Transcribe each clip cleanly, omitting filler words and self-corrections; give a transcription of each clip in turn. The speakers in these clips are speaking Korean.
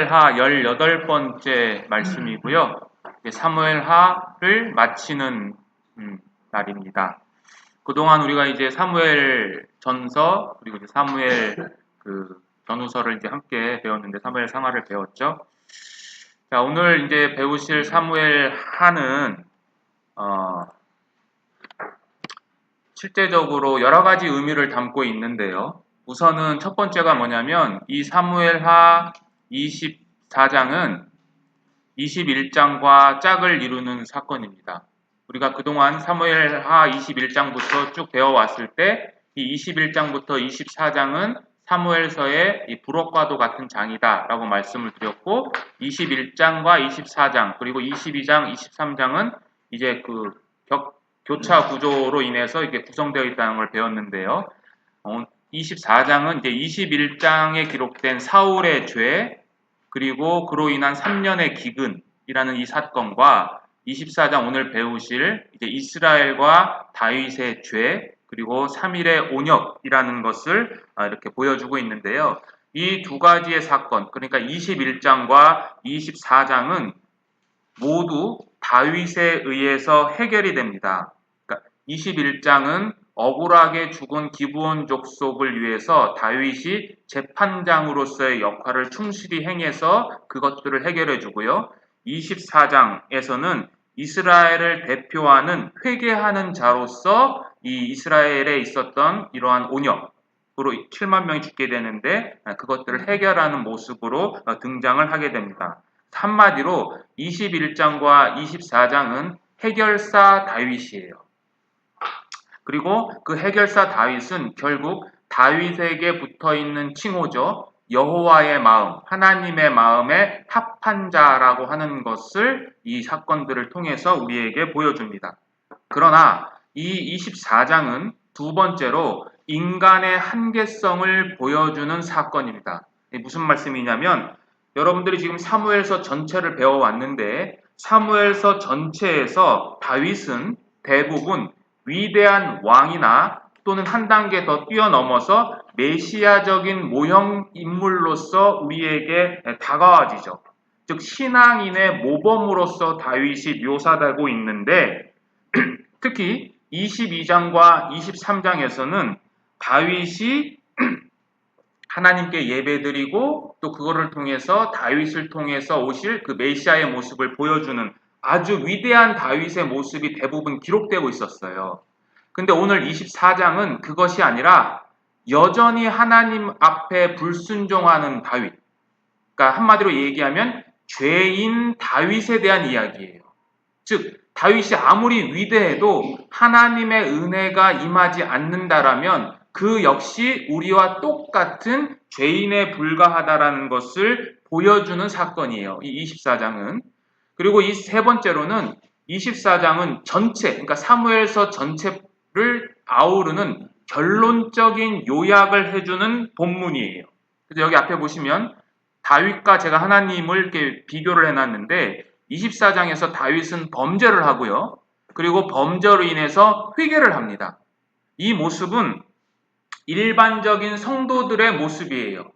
하 18번째 말씀이고요. 사무엘하를 마치는 날입니다. 그동안 우리가 이제 사무엘 전서 그리고 이제 사무엘 전후서를 이제 함께 배웠는데 사무엘 상하를 배웠죠. 자, 오늘 이제 배우실 사무엘 하는 실제적으로 여러 가지 의미를 담고 있는데요. 우선은 첫 번째가 뭐냐면 이 사무엘하 24장은 21장과 짝을 이루는 사건입니다. 우리가 그동안 사무엘하 21장부터 쭉 배워왔을 때 이 21장부터 24장은 사무엘서의 이 부록과도 같은 장이다 라고 말씀을 드렸고 21장과 24장 그리고 22장, 23장은 이제 교차 구조로 인해서 이게 구성되어 있다는 걸 배웠는데요. 24장은 이제 21장에 기록된 사울의 죄 그리고 그로 인한 3년의 기근이라는 이 사건과 24장 오늘 배우실 이제 이스라엘과 다윗의 죄 그리고 3일의 온역이라는 것을 이렇게 보여주고 있는데요. 이 두 가지의 사건, 그러니까 21장과 24장은 모두 다윗에 의해서 해결이 됩니다. 그러니까 21장은 억울하게 죽은 기브온 족속을 위해서 다윗이 재판장으로서의 역할을 충실히 행해서 그것들을 해결해 주고요. 24장에서는 이스라엘을 대표하는 회개하는 자로서 이 이스라엘에 있었던 이러한 온역으로 7만 명이 죽게 되는데 그것들을 해결하는 모습으로 등장을 하게 됩니다. 한마디로 21장과 24장은 해결사 다윗이에요. 그리고 그 해결사 다윗은 결국 다윗에게 붙어있는 칭호죠. 여호와의 마음, 하나님의 마음에 합한 자라고 하는 것을 이 사건들을 통해서 우리에게 보여줍니다. 그러나 이 24장은 두 번째로 인간의 한계성을 보여주는 사건입니다. 무슨 말씀이냐면 여러분들이 지금 사무엘서 전체를 배워왔는데 사무엘서 전체에서 다윗은 대부분 위대한 왕이나 또는 한 단계 더 뛰어넘어서 메시아적인 모형 인물로서 우리에게 다가와지죠. 즉 신앙인의 모범으로서 다윗이 묘사되고 있는데 특히 22장과 23장에서는 다윗이 하나님께 예배드리고 또 그거를 통해서 다윗을 통해서 오실 그 메시아의 모습을 보여주는 아주 위대한 다윗의 모습이 대부분 기록되고 있었어요. 근데 오늘 24장은 그것이 아니라 여전히 하나님 앞에 불순종하는 다윗. 그러니까 한마디로 얘기하면 죄인 다윗에 대한 이야기예요. 즉 다윗이 아무리 위대해도 하나님의 은혜가 임하지 않는다라면 그 역시 우리와 똑같은 죄인에 불과하다라는 것을 보여주는 사건이에요. 이 24장은. 그리고 이 세 번째로는 24장은 전체, 그러니까 사무엘서 전체를 아우르는 결론적인 요약을 해주는 본문이에요. 그래서 여기 앞에 보시면 다윗과 제가 하나님을 이렇게 비교를 해놨는데 24장에서 다윗은 범죄를 하고요. 그리고 범죄로 인해서 회개를 합니다. 이 모습은 일반적인 성도들의 모습이에요.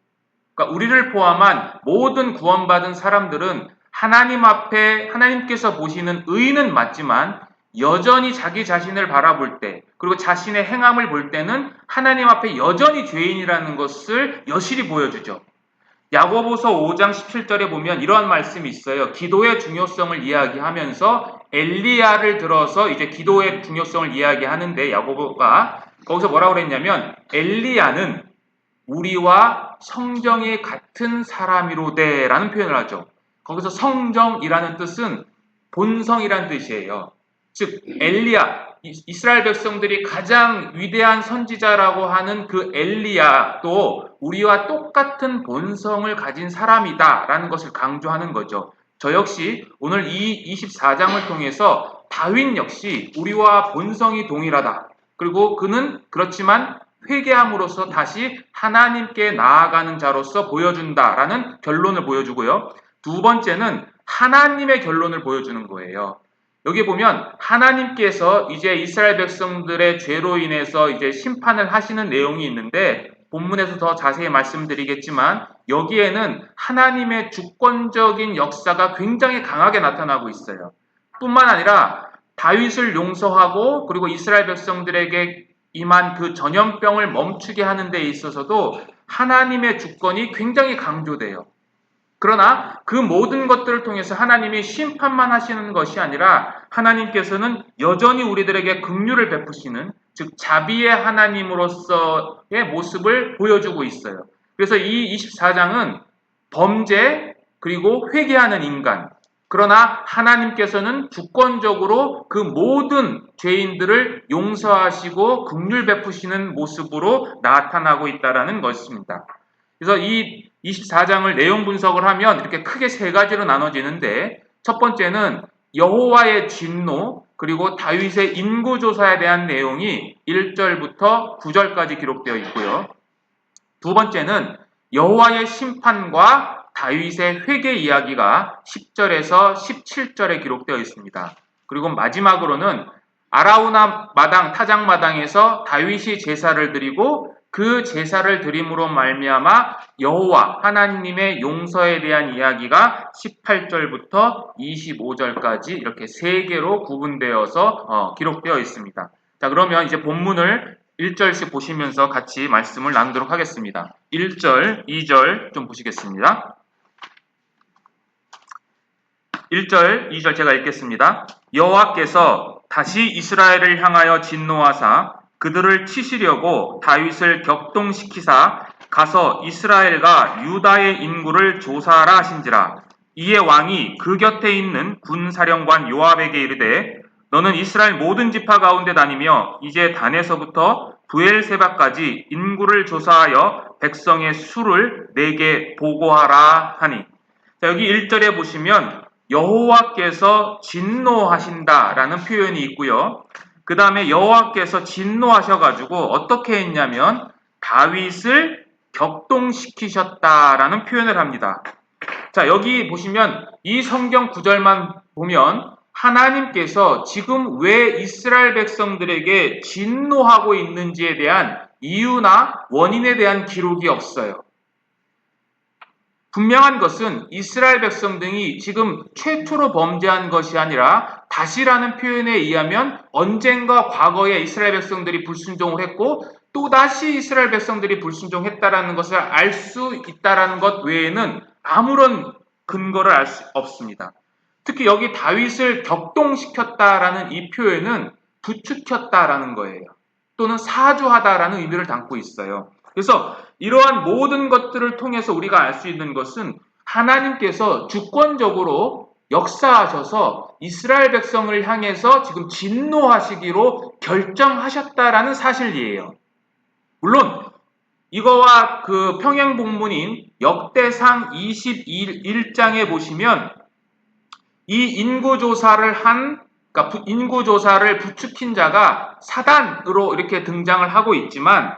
그러니까 우리를 포함한 모든 구원받은 사람들은 하나님 앞에 하나님께서 보시는 의는 맞지만 여전히 자기 자신을 바라볼 때 그리고 자신의 행함을 볼 때는 하나님 앞에 여전히 죄인이라는 것을 여실히 보여주죠. 야고보서 5장 17절에 보면 이러한 말씀이 있어요. 기도의 중요성을 이야기하면서 엘리야를 들어서 이제 기도의 중요성을 이야기하는데 야고보가 거기서 뭐라고 그랬냐면 엘리야는 우리와 성정이 같은 사람이로되 라는 표현을 하죠. 거기서 성정이라는 뜻은 본성이라는 뜻이에요. 즉 엘리야, 이스라엘 백성들이 가장 위대한 선지자라고 하는 그 엘리야도 우리와 똑같은 본성을 가진 사람이다 라는 것을 강조하는 거죠. 저 역시 오늘 이 24장을 통해서 다윗 역시 우리와 본성이 동일하다. 그리고 그는 그렇지만 회개함으로써 다시 하나님께 나아가는 자로서 보여준다라는 결론을 보여주고요. 두 번째는 하나님의 결론을 보여주는 거예요. 여기 보면 하나님께서 이제 이스라엘 백성들의 죄로 인해서 이제 심판을 하시는 내용이 있는데 본문에서 더 자세히 말씀드리겠지만 여기에는 하나님의 주권적인 역사가 굉장히 강하게 나타나고 있어요. 뿐만 아니라 다윗을 용서하고 그리고 이스라엘 백성들에게 임한 그 전염병을 멈추게 하는 데 있어서도 하나님의 주권이 굉장히 강조돼요. 그러나 그 모든 것들을 통해서 하나님이 심판만 하시는 것이 아니라 하나님께서는 여전히 우리들에게 긍휼을 베푸시는, 즉 자비의 하나님으로서의 모습을 보여주고 있어요. 그래서 이 24장은 범죄 그리고 회개하는 인간, 그러나 하나님께서는 주권적으로 그 모든 죄인들을 용서하시고 긍휼 베푸시는 모습으로 나타나고 있다는 것입니다. 그래서 이 24장을 내용 분석을 하면 이렇게 크게 세 가지로 나눠지는데, 첫 번째는 여호와의 진노 그리고 다윗의 인구조사에 대한 내용이 1절부터 9절까지 기록되어 있고요. 두 번째는 여호와의 심판과 다윗의 회개 이야기가 10절에서 17절에 기록되어 있습니다. 그리고 마지막으로는 아라우나 마당, 타작 마당에서 다윗이 제사를 드리고 그 제사를 드림으로 말미암아 여호와 하나님의 용서에 대한 이야기가 18절부터 25절까지 이렇게 세 개로 구분되어서 기록되어 있습니다. 자, 그러면 이제 본문을 1절씩 보시면서 같이 말씀을 나누도록 하겠습니다. 1절, 2절 좀 보시겠습니다. 1절, 2절 제가 읽겠습니다. 여호와께서 다시 이스라엘을 향하여 진노하사 그들을 치시려고 다윗을 격동시키사 가서 이스라엘과 유다의 인구를 조사하라 하신지라. 이에 왕이 그 곁에 있는 군사령관 요압에게 이르되 너는 이스라엘 모든 지파 가운데 다니며 이제 단에서부터 부엘세바까지 인구를 조사하여 백성의 수를 내게 보고하라 하니. 자, 여기 1절에 보시면 여호와께서 진노하신다라는 표현이 있고요. 그 다음에 여호와께서 진노하셔가지고 어떻게 했냐면 다윗을 격동시키셨다라는 표현을 합니다. 자, 여기 보시면 이 성경 구절만 보면 하나님께서 지금 왜 이스라엘 백성들에게 진노하고 있는지에 대한 이유나 원인에 대한 기록이 없어요. 분명한 것은 이스라엘 백성들이 지금 최초로 범죄한 것이 아니라 다시라는 표현에 의하면 언젠가 과거에 이스라엘 백성들이 불순종을 했고 또다시 이스라엘 백성들이 불순종했다라는 것을 알 수 있다라는 것 외에는 아무런 근거를 알 수 없습니다. 특히 여기 다윗을 격동시켰다라는 이 표현은 부추겼다라는 거예요. 또는 사주하다라는 의미를 담고 있어요. 그래서 이러한 모든 것들을 통해서 우리가 알 수 있는 것은 하나님께서 주권적으로 역사하셔서 이스라엘 백성을 향해서 지금 진노하시기로 결정하셨다라는 사실이에요. 물론 이거와 그 평행 본문인 역대상 21장에 보시면 이 인구조사를 그러니까 인구조사를 부추긴 자가 사단으로 이렇게 등장을 하고 있지만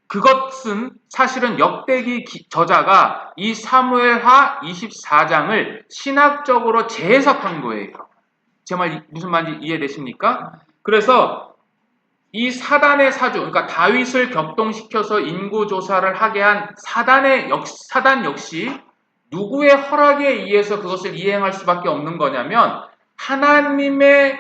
그것은 사실은 역대기 저자가 이 사무엘하 24장을 신학적으로 재해석한 거예요. 제 말 무슨 말인지 이해되십니까? 그래서 이 사단의 사주, 그러니까 다윗을 격동시켜서 인구조사를 하게 한 사단 역시 누구의 허락에 의해서 그것을 이행할 수밖에 없는 거냐면 하나님에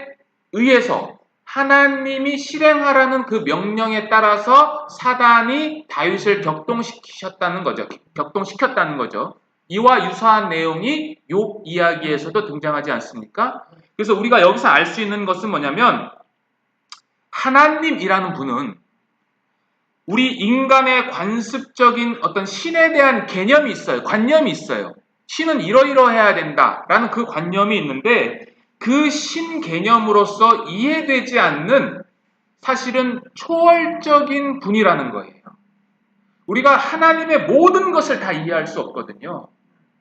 의해서 하나님이 실행하라는 그 명령에 따라서 사단이 다윗을 격동시켰다는 거죠. 이와 유사한 내용이 욥 이야기에서도 등장하지 않습니까? 그래서 우리가 여기서 알 수 있는 것은 뭐냐면 하나님이라는 분은 우리 인간의 관습적인 어떤 신에 대한 개념이 있어요. 관념이 있어요. 신은 이러이러해야 된다라는 그 관념이 있는데 그 신 개념으로서 이해되지 않는 사실은 초월적인 분이라는 거예요. 우리가 하나님의 모든 것을 다 이해할 수 없거든요.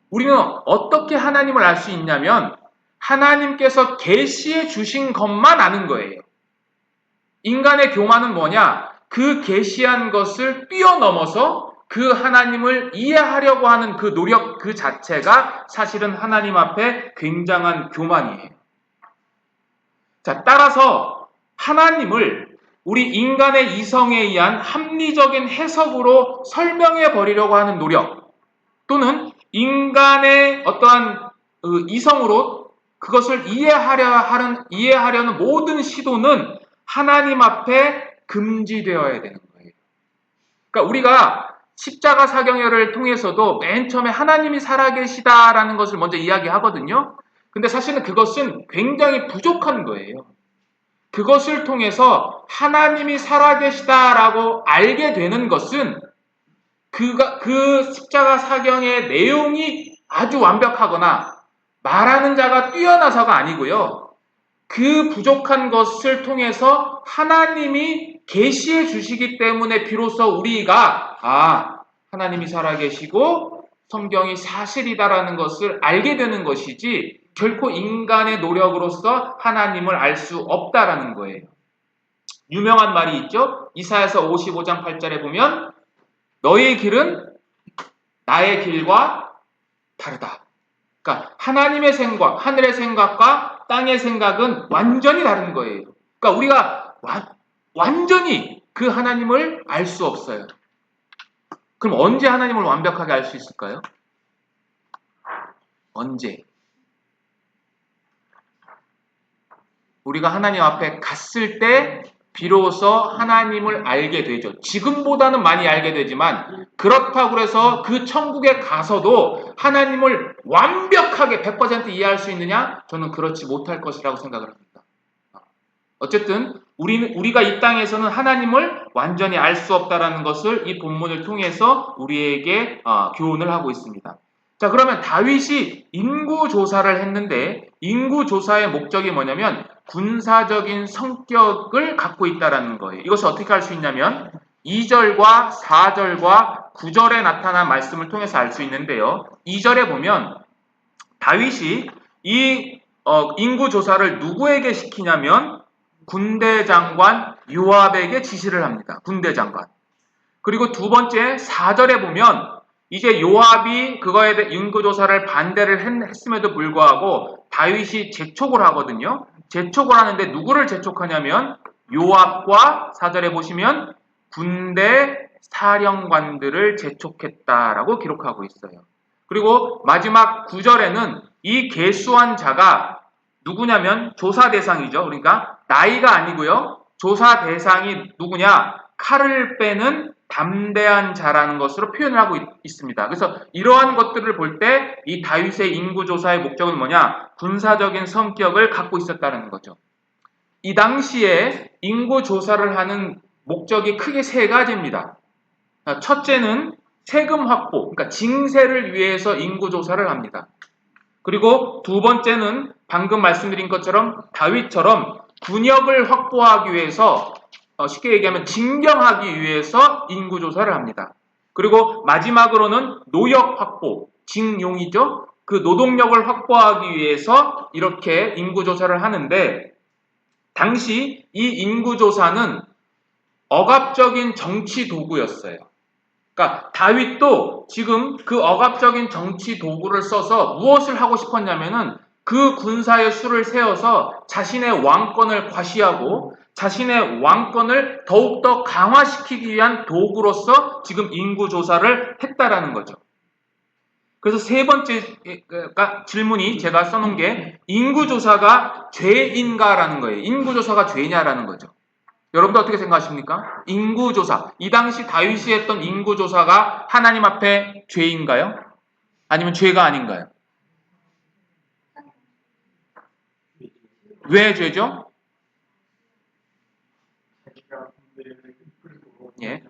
우리는 어떻게 하나님을 알 수 있냐면 하나님께서 계시해 주신 것만 아는 거예요. 인간의 교만은 뭐냐? 그 계시한 것을 뛰어넘어서 그 하나님을 이해하려고 하는 그 노력 그 자체가 사실은 하나님 앞에 굉장한 교만이에요. 자, 따라서 하나님을 우리 인간의 이성에 의한 합리적인 해석으로 설명해 버리려고 하는 노력, 또는 인간의 어떠한 이성으로 그것을 이해하려는 모든 시도는 하나님 앞에 금지되어야 되는 거예요. 그러니까 우리가 십자가 사경회를 통해서도 맨 처음에 하나님이 살아계시다라는 것을 먼저 이야기하거든요. 근데 사실은 그것은 굉장히 부족한 거예요. 그것을 통해서 하나님이 살아계시다라고 알게 되는 것은 그 십자가 사경의 내용이 아주 완벽하거나 말하는 자가 뛰어나서가 아니고요. 그 부족한 것을 통해서 하나님이 계시해 주시기 때문에 비로소 우리가 하나님이 살아계시고 성경이 사실이다라는 것을 알게 되는 것이지 결코 인간의 노력으로서 하나님을 알 수 없다라는 거예요. 유명한 말이 있죠. 이사야서 55장 8절에 보면 너의 길은 나의 길과 다르다. 그러니까 하나님의 생각, 하늘의 생각과 땅의 생각은 완전히 다른 거예요. 그러니까 우리가 완전히 그 하나님을 알 수 없어요. 그럼 언제 하나님을 완벽하게 알 수 있을까요? 언제? 우리가 하나님 앞에 갔을 때 비로소 하나님을 알게 되죠. 지금보다는 많이 알게 되지만 그렇다고 해서 그 천국에 가서도 하나님을 완벽하게 100% 이해할 수 있느냐? 저는 그렇지 못할 것이라고 생각을 합니다. 어쨌든 우리가 이 땅에서는 하나님을 완전히 알 수 없다라는 것을 이 본문을 통해서 우리에게 교훈을 하고 있습니다. 자, 그러면 다윗이 인구조사를 했는데 인구조사의 목적이 뭐냐면 군사적인 성격을 갖고 있다는 거예요. 이것을 어떻게 알 수 있냐면 2절과 4절과 9절에 나타난 말씀을 통해서 알 수 있는데요. 2절에 보면 다윗이 이 인구조사를 누구에게 시키냐면 군대 장관 요압에게 지시를 합니다. 군대 장관. 그리고 두 번째 4절에 보면 이제 요압이 그거에 대해 인구조사를 반대를 했음에도 불구하고 다윗이 재촉을 하거든요. 재촉을 하는데 누구를 재촉하냐면 요압과 4절에 보시면 군대 사령관들을 재촉했다라고 기록하고 있어요. 그리고 마지막 9절에는 이 계수한 자가 누구냐면 조사 대상이죠. 그러니까 나이가 아니고요. 조사 대상이 누구냐? 칼을 빼는 담대한 자라는 것으로 표현을 하고 있습니다. 그래서 이러한 것들을 볼 때 이 다윗의 인구조사의 목적은 뭐냐? 군사적인 성격을 갖고 있었다는 거죠. 이 당시에 인구조사를 하는 목적이 크게 세 가지입니다. 첫째는 세금 확보, 그러니까 징세를 위해서 인구조사를 합니다. 그리고 두 번째는 방금 말씀드린 것처럼 다윗처럼 군역을 확보하기 위해서 쉽게 얘기하면 징병하기 위해서 인구조사를 합니다. 그리고 마지막으로는 노역 확보, 징용이죠. 그 노동력을 확보하기 위해서 이렇게 인구조사를 하는데 당시 이 인구조사는 억압적인 정치 도구였어요. 그러니까 다윗도 지금 그 억압적인 정치 도구를 써서 무엇을 하고 싶었냐면은 그 군사의 수를 세워서 자신의 왕권을 과시하고 자신의 왕권을 더욱더 강화시키기 위한 도구로서 지금 인구조사를 했다라는 거죠. 그래서 세 번째 질문이 제가 써놓은 게 인구조사가 죄인가라는 거예요. 인구조사가 죄냐라는 거죠. 여러분들 어떻게 생각하십니까? 인구조사. 이 당시 다윗이 했던 인구조사가 하나님 앞에 죄인가요? 아니면 죄가 아닌가요? 왜 죄죠? 예.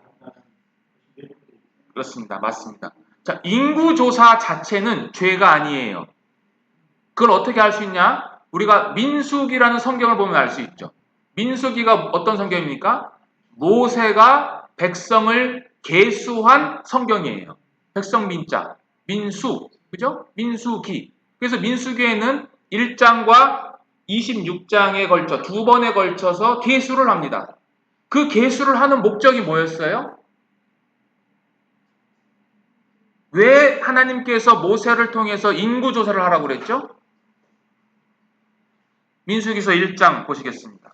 그렇습니다. 맞습니다. 자, 인구조사 자체는 죄가 아니에요. 그걸 어떻게 알 수 있냐? 우리가 민수기라는 성경을 보면 알 수 있죠. 민수기가 어떤 성경입니까? 모세가 백성을 계수한 성경이에요. 백성 민자, 민수, 그죠? 민수기. 그래서 민수기에는 1장과 26장에 걸쳐 두 번에 걸쳐서 계수를 합니다. 그 계수를 하는 목적이 뭐였어요? 왜 하나님께서 모세를 통해서 인구조사를 하라고 그랬죠? 민수기서 1장 보시겠습니다.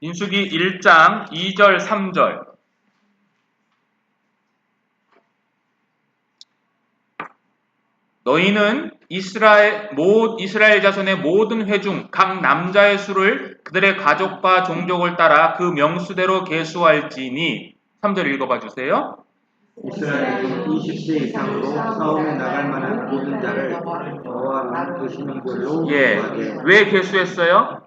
민수기 1장 2절 3절. 너희는 이스라엘 자손의 모든 회중 각 남자의 수를 그들의 가족과 종족을 따라 그 명수대로 계수할지니. 3절 읽어봐 주세요. 이스라엘은 20세 이상으로 싸움에 나갈 만한 모든 자를 여호와는 그 신명대로 계수하되. 왜 계수했어요?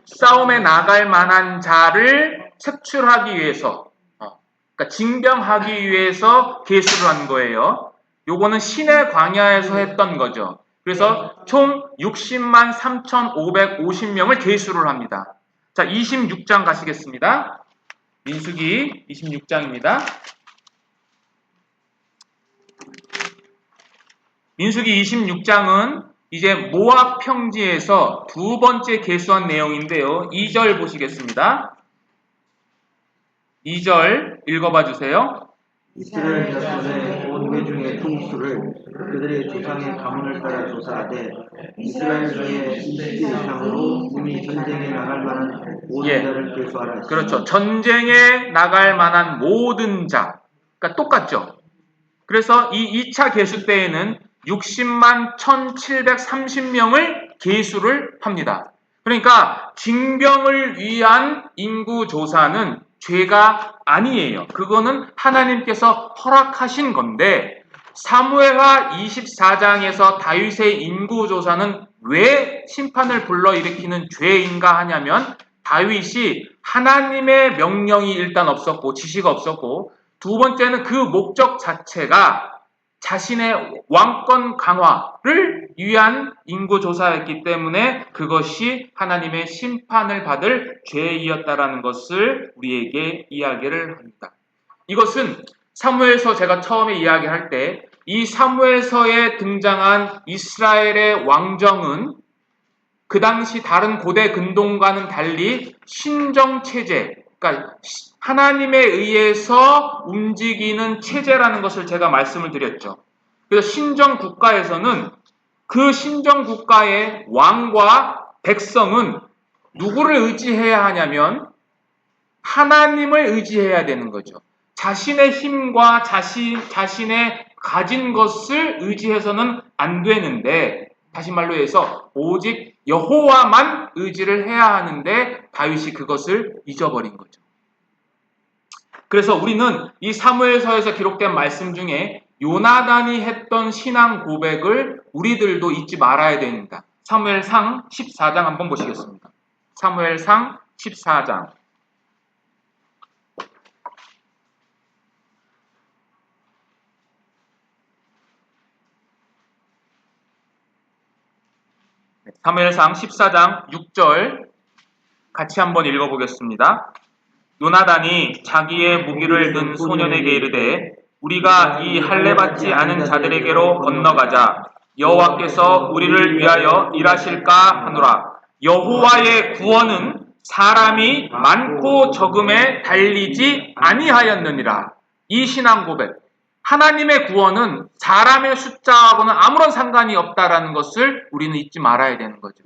싸움에 나갈 만한 자를 색출하기 위해서, 그러니까 징병하기 위해서 계수를 한 거예요. 요거는 신의 광야에서 했던 거죠. 그래서 총 60만 3,550명을 계수를 합니다. 자, 26장 가시겠습니다. 민수기 26장입니다. 민수기 26장은 이제 모압 평지에서 두 번째 계수한 내용인데요. 2절 보시겠습니다. 2절 읽어봐 주세요. 이스라엘 자손의 온 회중의 총수를 그들의 조상의 가문을 따라 조사하되 이스라엘 중에 20세 이상으로 이미 전쟁에 나갈 만한 모든 자를 계수하라. 그렇죠. 전쟁에 나갈 만한 모든 자. 그러니까 똑같죠. 그래서 이 2차 계수 때에는 60만 1,730명을 계수를 합니다. 그러니까 징병을 위한 인구 조사는 죄가 아니에요. 그거는 하나님께서 허락하신 건데, 사무엘하 24장에서 다윗의 인구 조사는 왜 심판을 불러일으키는 죄인가 하냐면, 다윗이 하나님의 명령이 일단 없었고 지시가 없었고, 두 번째는 그 목적 자체가 자신의 왕권 강화를 위한 인구조사였기 때문에 그것이 하나님의 심판을 받을 죄이었다라는 것을 우리에게 이야기를 합니다. 이것은 사무엘서 제가 처음에 이야기할 때 이 사무엘서에 등장한 이스라엘의 왕정은 그 당시 다른 고대 근동과는 달리 신정체제, 그러니까 하나님에 의해서 움직이는 체제라는 것을 제가 말씀을 드렸죠. 그래서 신정 국가에서는 그 신정 국가의 왕과 백성은 누구를 의지해야 하냐면 하나님을 의지해야 되는 거죠. 자신의 힘과 자신의 가진 것을 의지해서는 안 되는데, 다시 말로 해서 오직 여호와만 의지를 해야 하는데 다윗이 그것을 잊어버린 거죠. 그래서 우리는 이 사무엘서에서 기록된 말씀 중에 요나단이 했던 신앙 고백을 우리들도 잊지 말아야 됩니다. 사무엘상 14장 한번 보시겠습니다. 사무엘상 14장. 사무엘상 14장 6절 같이 한번 읽어보겠습니다. 요나단이 자기의 무기를 든 소년에게 이르되 우리가 이 할례 받지 않은 자들에게로 건너가자. 여호와께서 우리를 위하여 일하실까 하노라. 여호와의 구원은 사람이 많고 적음에 달리지 아니하였느니라. 이 신앙 고백. 하나님의 구원은 사람의 숫자하고는 아무런 상관이 없다라는 것을 우리는 잊지 말아야 되는 거죠.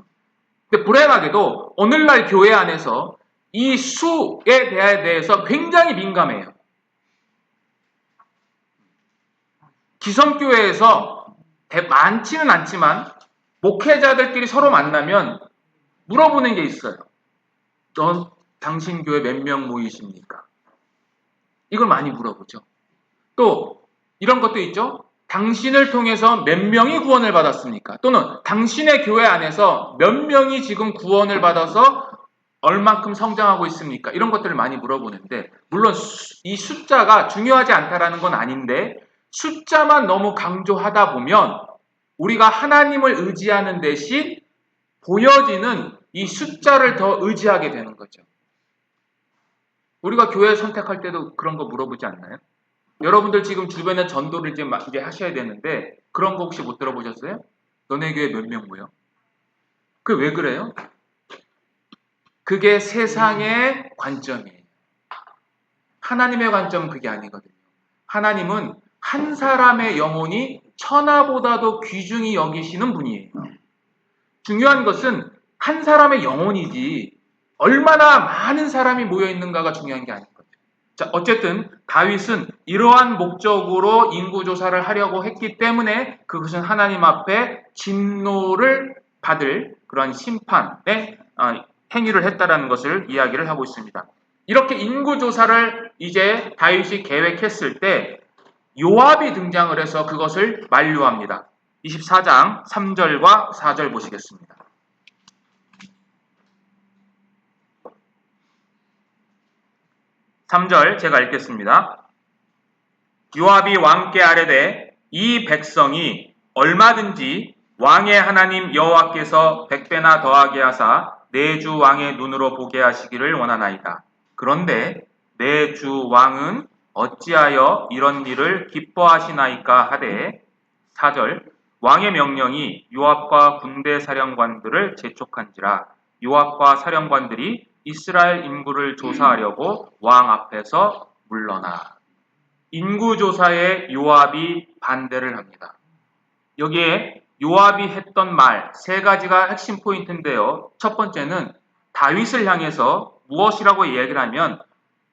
근데 불행하게도 오늘날 교회 안에서 이 수에 대해서 굉장히 민감해요. 기성교회에서 많지는 않지만 목회자들끼리 서로 만나면 물어보는 게 있어요. 당신 교회 몇 명 모이십니까? 이걸 많이 물어보죠. 또 이런 것도 있죠. 당신을 통해서 몇 명이 구원을 받았습니까? 또는 당신의 교회 안에서 몇 명이 지금 구원을 받아서 얼만큼 성장하고 있습니까? 이런 것들을 많이 물어보는데, 물론 이 숫자가 중요하지 않다라는 건 아닌데, 숫자만 너무 강조하다 보면 우리가 하나님을 의지하는 대신 보여지는 이 숫자를 더 의지하게 되는 거죠. 우리가 교회 선택할 때도 그런 거 물어보지 않나요? 여러분들 지금 주변에 전도를 이제 하셔야 되는데 그런 거 혹시 못 들어보셨어요? 너네 교회 몇 명 모여? 그게 왜 그래요? 그게 세상의 관점이에요. 하나님의 관점은 그게 아니거든요. 하나님은 한 사람의 영혼이 천하보다도 귀중히 여기시는 분이에요. 중요한 것은 한 사람의 영혼이지 얼마나 많은 사람이 모여 있는가가 중요한 게 아닌 거죠. 자, 어쨌든 다윗은 이러한 목적으로 인구조사를 하려고 했기 때문에 그것은 하나님 앞에 진노를 받을 그런 심판의 행위를 했다라는 것을 이야기를 하고 있습니다. 이렇게 인구조사를 이제 다윗이 계획했을 때 요압이 등장을 해서 그것을 만류합니다. 24장 3절과 4절 보시겠습니다. 3절 제가 읽겠습니다. 요압이 왕께 아뢰되 이 백성이 얼마든지 왕의 하나님 여호와께서 100배나 더하게 하사 내 주 왕의 눈으로 보게 하시기를 원하나이다. 그런데 내 주 왕은 어찌하여 이런 일을 기뻐하시나이까 하되 4절 왕의 명령이 요압과 군대 사령관들을 재촉한지라 요압과 사령관들이 이스라엘 인구를 조사하려고 왕 앞에서 물러나. 인구조사에 요압이 반대를 합니다. 여기에 요압이 했던 말 세 가지가 핵심 포인트인데요. 첫 번째는 다윗을 향해서 무엇이라고 이야기를 하면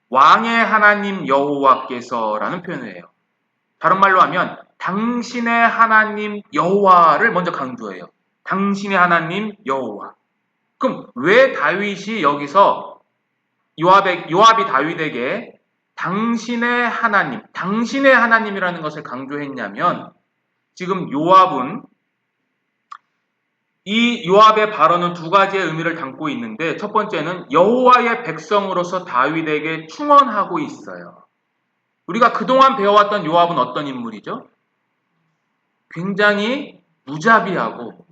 왕의 하나님 여호와께서라는 표현을 해요. 다른 말로 하면 당신의 하나님 여호와를 먼저 강조해요. 당신의 하나님 여호와. 그럼 왜 다윗이 여기서 요압이 다윗에게 당신의 하나님이라는 것을 강조했냐면 지금 요압은 이 요압의 발언은 두 가지의 의미를 담고 있는데 첫 번째는 여호와의 백성으로서 다윗에게 충원하고 있어요. 우리가 그동안 배워왔던 요압은 어떤 인물이죠? 굉장히 무자비하고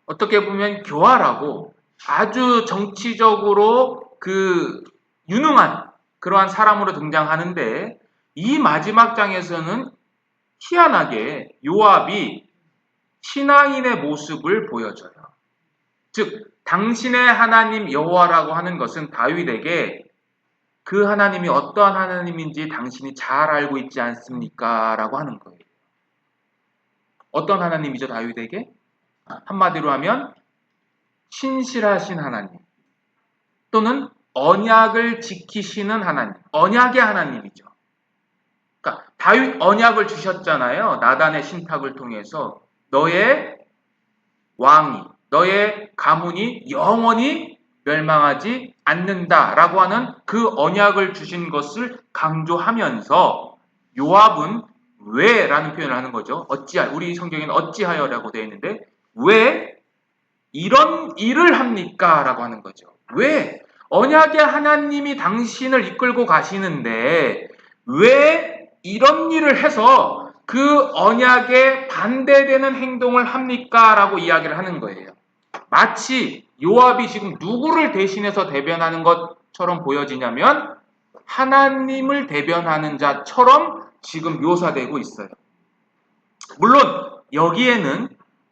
어떻게 보면 교활하고 아주 정치적으로 유능한 그러한 사람으로 등장하는데 이 마지막 장에서는 희한하게 요압이 신앙인의 모습을 보여줘요. 즉 당신의 하나님 여호와라고 하는 것은 다윗에게 그 하나님이 어떠한 하나님인지 당신이 잘 알고 있지 않습니까? 라고 하는 거예요. 어떤 하나님이죠, 다윗에게? 한마디로 하면 신실하신 하나님 또는 언약을 지키시는 하나님, 언약의 하나님이죠. 그러니까 다윗 언약을 주셨잖아요. 나단의 신탁을 통해서 너의 왕이, 너의 가문이 영원히 멸망하지 않는다라고 하는 그 언약을 주신 것을 강조하면서 요압은 왜라는 표현을 하는 거죠. 우리 성경에는 어찌하여라고 되어 있는데 왜 이런 일을 합니까? 라고 하는 거죠. 왜? 언약의 하나님이 당신을 이끌고 가시는데 왜 이런 일을 해서 그 언약에 반대되는 행동을 합니까? 라고 이야기를 하는 거예요. 마치 요압이 지금 누구를 대신해서 대변하는 것처럼 보여지냐면 하나님을 대변하는 자처럼 지금 묘사되고 있어요. 물론 여기에는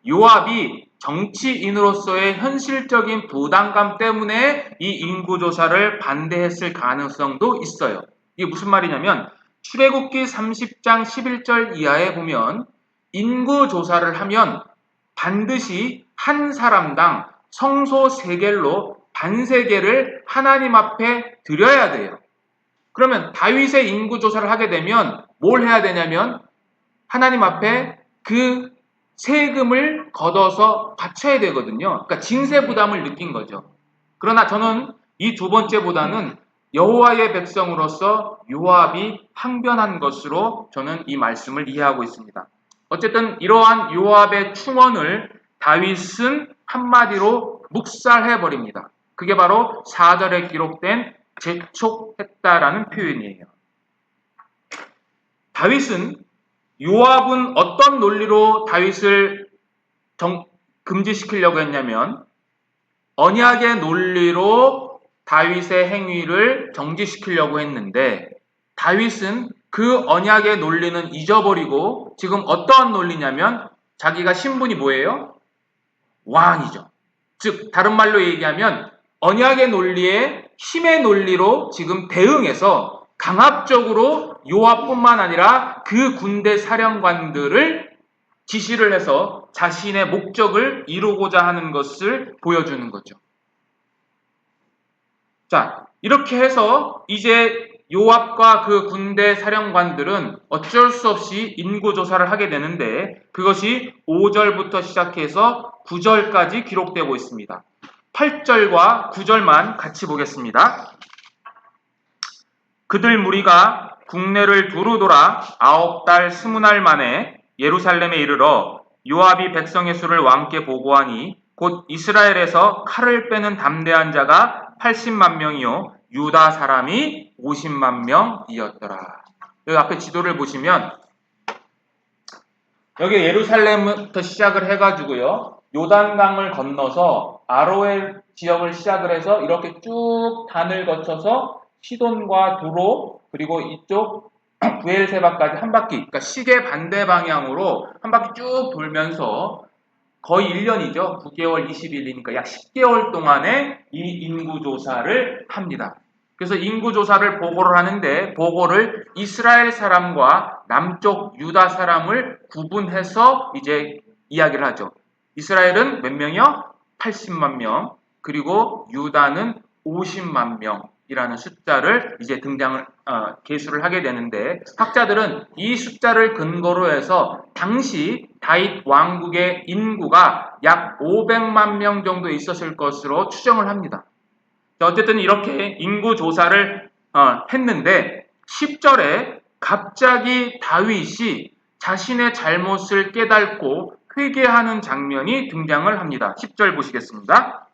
요압이 정치인으로서의 현실적인 부담감 때문에 이 인구조사를 반대했을 가능성도 있어요. 이게 무슨 말이냐면 출애굽기 30장 11절 이하에 보면 인구조사를 하면 반드시 한 사람당 성소 세겔로 반세겔을 하나님 앞에 드려야 돼요. 그러면 다윗의 인구조사를 하게 되면 뭘 해야 되냐면 하나님 앞에 그 세금을 걷어서 바쳐야 되거든요. 그러니까 징세 부담을 느낀 거죠. 그러나 저는 이 두 번째보다는 여호와의 백성으로서 요압이 항변한 것으로 저는 이 말씀을 이해하고 있습니다. 어쨌든 이러한 요압의 충원을 다윗은 한마디로 묵살해버립니다. 그게 바로 4절에 기록된 재촉했다라는 표현이에요. 다윗은 요압은 어떤 논리로 다윗을 금지시키려고 했냐면 언약의 논리로 다윗의 행위를 정지시키려고 했는데 다윗은 그 언약의 논리는 잊어버리고 지금 어떠한 논리냐면 자기가 신분이 뭐예요? 왕이죠. 즉 다른 말로 얘기하면 언약의 논리에 힘의 논리로 지금 대응해서 강압적으로 요압뿐만 아니라 그 군대 사령관들을 지시를 해서 자신의 목적을 이루고자 하는 것을 보여주는 거죠. 자, 이렇게 해서 이제 요압과 그 군대 사령관들은 어쩔 수 없이 인구조사를 하게 되는데 그것이 5절부터 시작해서 9절까지 기록되고 있습니다. 8절과 9절만 같이 보겠습니다. 그들 무리가 국내를 두루 돌아 9달 20날 만에 예루살렘에 이르러 요압이 백성의 수를 왕께 보고하니 곧 이스라엘에서 칼을 빼는 담대한 자가 80만 명이요 유다 사람이 50만 명이었더라. 여기 앞에 지도를 보시면 여기 예루살렘부터 시작을 해가지고요 요단강을 건너서 아로엘 지역을 시작을 해서 이렇게 쭉 단을 거쳐서 시돈과 두로 그리고 이쪽 부엘세바까지 한 바퀴, 그러니까 시계 반대 방향으로 한 바퀴 쭉 돌면서 거의 1년이죠. 9개월 20일이니까 약 10개월 동안에 이 인구조사를 합니다. 그래서 인구조사를 보고를 하는데 보고를 이스라엘 사람과 남쪽 유다 사람을 구분해서 이제 이야기를 하죠. 이스라엘은 몇 명이요? 80만 명. 그리고 유다는 50만 명이라는 숫자를 이제 계수를 하게 되는데 학자들은 이 숫자를 근거로 해서 당시 다윗 왕국의 인구가 약 500만 명 정도 있었을 것으로 추정을 합니다. 어쨌든 이렇게 인구 조사를 했는데 10절에 갑자기 다윗이 자신의 잘못을 깨닫고 회개하는 장면이 등장을 합니다. 10절 보시겠습니다.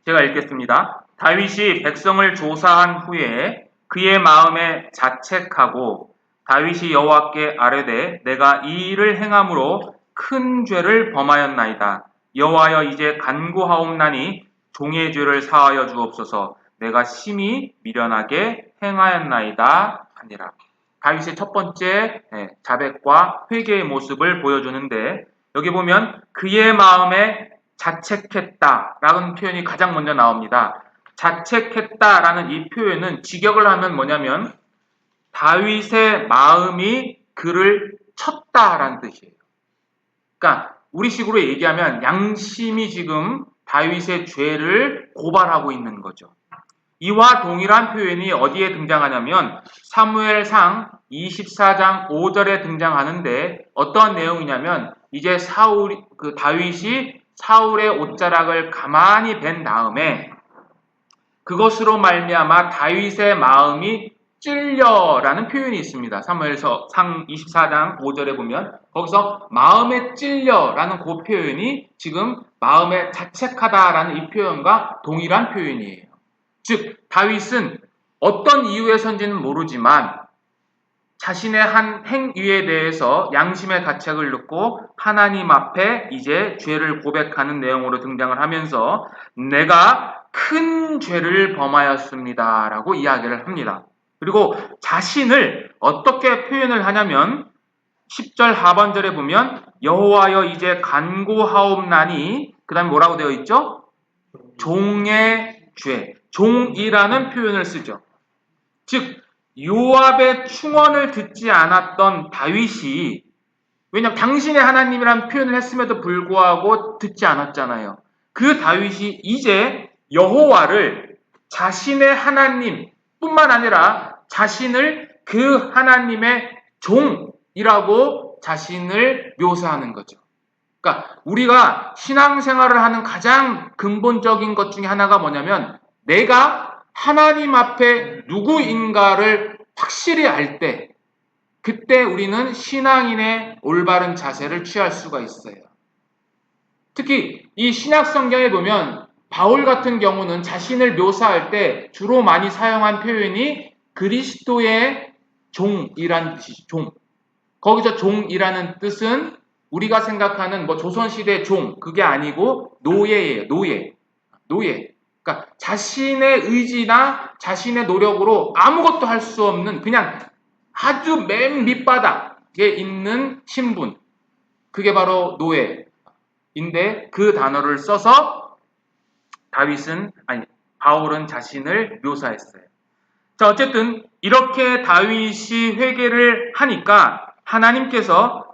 제가 읽겠습니다. 다윗이 백성을 조사한 후에 그의 마음에 자책하고 다윗이 여호와께 아뢰되 내가 이 일을 행함으로 큰 죄를 범하였나이다. 여호와여 이제 간구하옵나니 종의 죄를 사하여 주옵소서. 내가 심히 미련하게 행하였나이다 하니라. 다윗의 첫 번째 자백과 회개의 모습을 보여주는데 여기 보면 그의 마음에 자책했다라는 표현이 가장 먼저 나옵니다. 자책했다라는 이 표현은 직역을 하면 뭐냐면 다윗의 마음이 그를 쳤다라는 뜻이에요. 그러니까 우리식으로 얘기하면 양심이 지금 다윗의 죄를 고발하고 있는 거죠. 이와 동일한 표현이 어디에 등장하냐면 사무엘상 24장 5절에 등장하는데 어떤 내용이냐면 이제 다윗이 사울의 옷자락을 가만히 벤 다음에 그것으로 말미암아 다윗의 마음이 찔려라는 표현이 있습니다. 사무엘상 24장 5절에 보면 거기서 마음에 찔려라는 그 표현이 지금 마음에 자책하다라는 이 표현과 동일한 표현이에요. 즉 다윗은 어떤 이유에서인지는 모르지만 자신의 한 행위에 대해서 양심의 가책을 느끼고 하나님 앞에 이제 죄를 고백하는 내용으로 등장을 하면서 내가 큰 죄를 범하였습니다 라고 이야기를 합니다. 그리고 자신을 어떻게 표현을 하냐면 10절 하반절에 보면 여호와여 이제 간구하옵나니 그 다음에 뭐라고 되어 있죠? 종의 죄, 종이라는 표현을 쓰죠. 즉 요압의 충언을 듣지 않았던 다윗이 왜냐하면 당신의 하나님이라는 표현을 했음에도 불구하고 듣지 않았잖아요. 그 다윗이 이제 여호와를 자신의 하나님 뿐만 아니라 자신을 그 하나님의 종이라고 자신을 묘사하는 거죠. 그러니까 우리가 신앙생활을 하는 가장 근본적인 것 중에 하나가 뭐냐면 내가 하나님 앞에 누구인가를 확실히 알 때 그때 우리는 신앙인의 올바른 자세를 취할 수가 있어요. 특히 이 신약 성경에 보면 바울 같은 경우는 자신을 묘사할 때 주로 많이 사용한 표현이 그리스도의 종이란 뜻이죠. 종. 거기서 종이라는 뜻은 우리가 생각하는 조선시대 종 그게 아니고 노예예요. 노예. 그러니까 자신의 의지나 자신의 노력으로 아무것도 할 수 없는 그냥 아주 맨 밑바닥에 있는 신분. 그게 바로 노예인데 그 단어를 써서 바울은 자신을 묘사했어요. 자, 어쨌든 이렇게 다윗이 회개를 하니까 하나님께서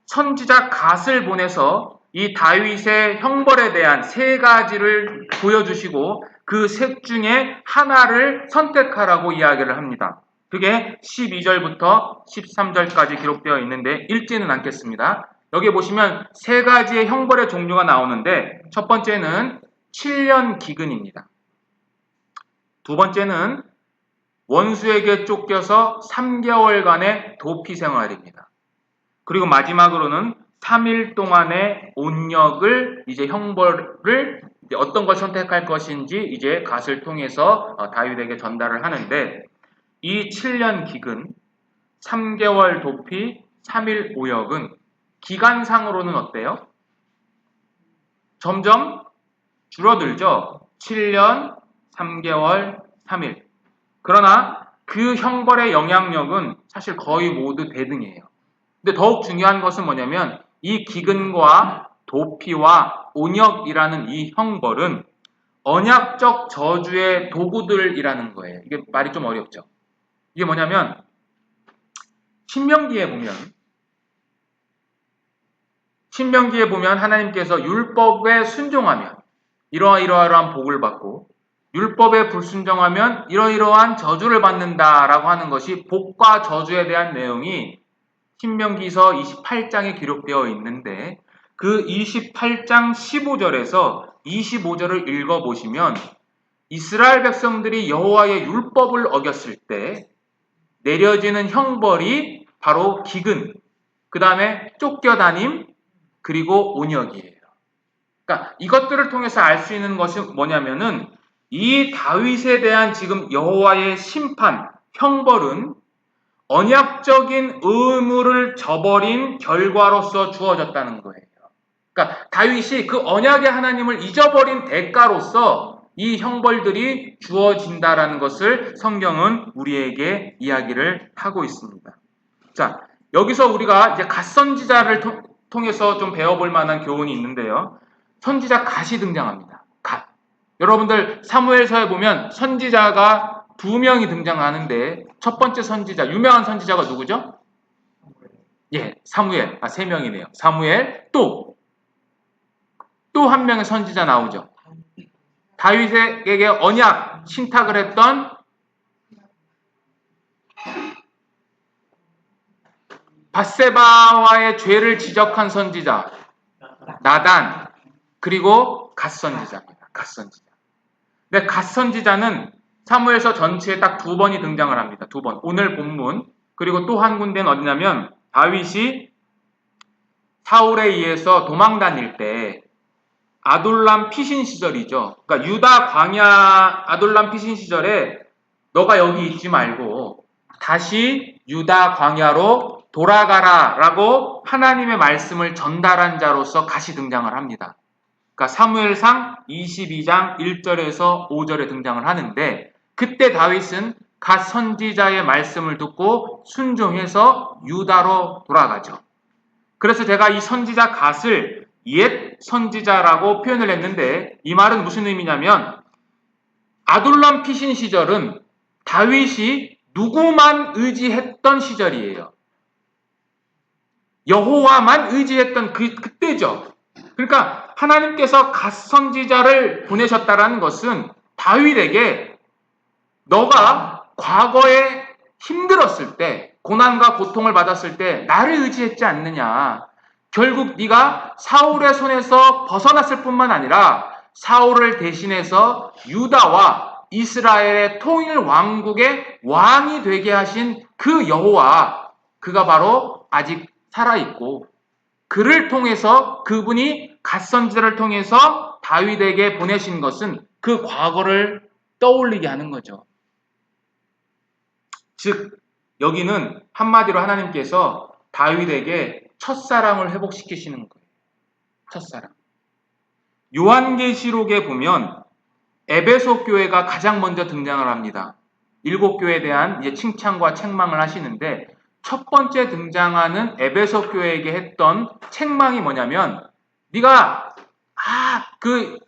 선지자 갓을 보내서 이 다윗의 형벌에 대한 세 가지를 보여주시고 그 셋 중에 하나를 선택하라고 이야기를 합니다. 그게 12절부터 13절까지 기록되어 있는데 읽지는 않겠습니다. 여기 보시면 세 가지의 형벌의 종류가 나오는데 첫 번째는 7년 기근입니다. 두 번째는 원수에게 쫓겨서 3개월간의 도피 생활입니다. 그리고 마지막으로는 3일 동안의 온역을 이제 형벌을 이제 어떤 걸 선택할 것인지 이제 갓을 통해서 다윗에게 전달을 하는데 이 7년 기근, 3개월 도피, 3일 오역은 기간상으로는 어때요? 점점 줄어들죠. 7년, 3개월, 3일. 그러나 그 형벌의 영향력은 사실 거의 모두 대등이에요. 근데 더욱 중요한 것은 뭐냐면 이 기근과 도피와 온역이라는 이 형벌은 언약적 저주의 도구들이라는 거예요. 이게 말이 좀 어렵죠. 이게 뭐냐면 신명기에 보면 하나님께서 율법에 순종하면 이러이러한 복을 받고 율법에 불순종하면 이러이러한 저주를 받는다라고 하는 것이 복과 저주에 대한 내용이 신명기서 28장에 기록되어 있는데 그 28장 15절에서 25절을 읽어보시면 이스라엘 백성들이 여호와의 율법을 어겼을 때 내려지는 형벌이 바로 기근, 그 다음에 쫓겨다님, 그리고 온역이에요. 그러니까 이것들을 통해서 알 수 있는 것이 뭐냐면은 이 다윗에 대한 지금 여호와의 심판, 형벌은 언약적인 의무를 저버린 결과로서 주어졌다는 거예요. 그러니까 다윗이 그 언약의 하나님을 잊어버린 대가로서 이 형벌들이 주어진다라는 것을 성경은 우리에게 이야기를 하고 있습니다. 자, 여기서 우리가 이제 갓선지자를 통해서 좀 배워볼 만한 교훈이 있는데요. 선지자 갓이 등장합니다. 갓. 여러분들 사무엘서에 보면 선지자가 2명이 등장하는데 첫 번째 선지자, 유명한 선지자가 누구죠? 예, 사무엘. 3명이네요. 사무엘, 또 한 명의 선지자 나오죠. 다윗에게 언약 신탁을 했던 밧세바와의 죄를 지적한 선지자 나단, 그리고 갓선지자입니다. 갓선지자. 근데 갓선지자는 사무엘서 전체에 딱 2번이 등장을 합니다. 2번. 오늘 본문. 그리고 또 한 군데는 어디냐면 다윗이 사울에 의해서 도망 다닐 때 아둘람 피신 시절이죠. 그러니까 유다 광야 아둘람 피신 시절에 너가 여기 있지 말고 다시 유다 광야로 돌아가라라고 하나님의 말씀을 전달한 자로서 다시 등장을 합니다. 그러니까 사무엘상 22장 1절에서 5절에 등장을 하는데 그때 다윗은 갓 선지자의 말씀을 듣고 순종해서 유다로 돌아가죠. 그래서 제가 이 선지자 갓을 옛 선지자라고 표현을 했는데 이 말은 무슨 의미냐면 아둘람 피신 시절은 다윗이 누구만 의지했던 시절이에요. 여호와만 의지했던 그때죠. 그러니까 하나님께서 갓 선지자를 보내셨다라는 것은 다윗에게 너가 과거에 힘들었을 때 고난과 고통을 받았을 때 나를 의지했지 않느냐. 결국 네가 사울의 손에서 벗어났을 뿐만 아니라 사울을 대신해서 유다와 이스라엘의 통일 왕국의 왕이 되게 하신 그 여호와, 그가 바로 아직 살아있고 그를 통해서 그분이 갓선지자를 통해서 다윗에게 보내신 것은 그 과거를 떠올리게 하는 거죠. 즉 여기는 한마디로 하나님께서 다윗에게 첫사랑을 회복시키시는 거예요. 첫사랑. 요한계시록에 보면 에베소 교회가 가장 먼저 등장을 합니다. 7교회에 대한 이제 칭찬과 책망을 하시는데 첫 번째 등장하는 에베소 교회에게 했던 책망이 뭐냐면 네가 그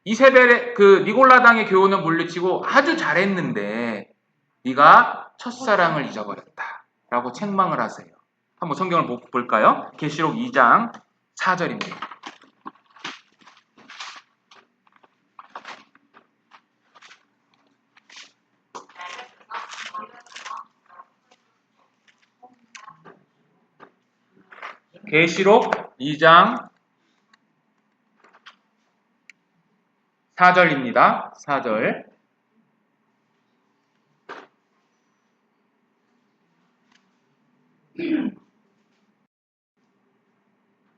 이세벨의 그 니골라당의 교훈을 물리치고 아주 잘했는데 네가 첫사랑을 잊어버렸다라고 책망을 하세요. 한번 성경을 볼까요? 계시록 2장 4절입니다. 계시록 2장 4절입니다. 4절.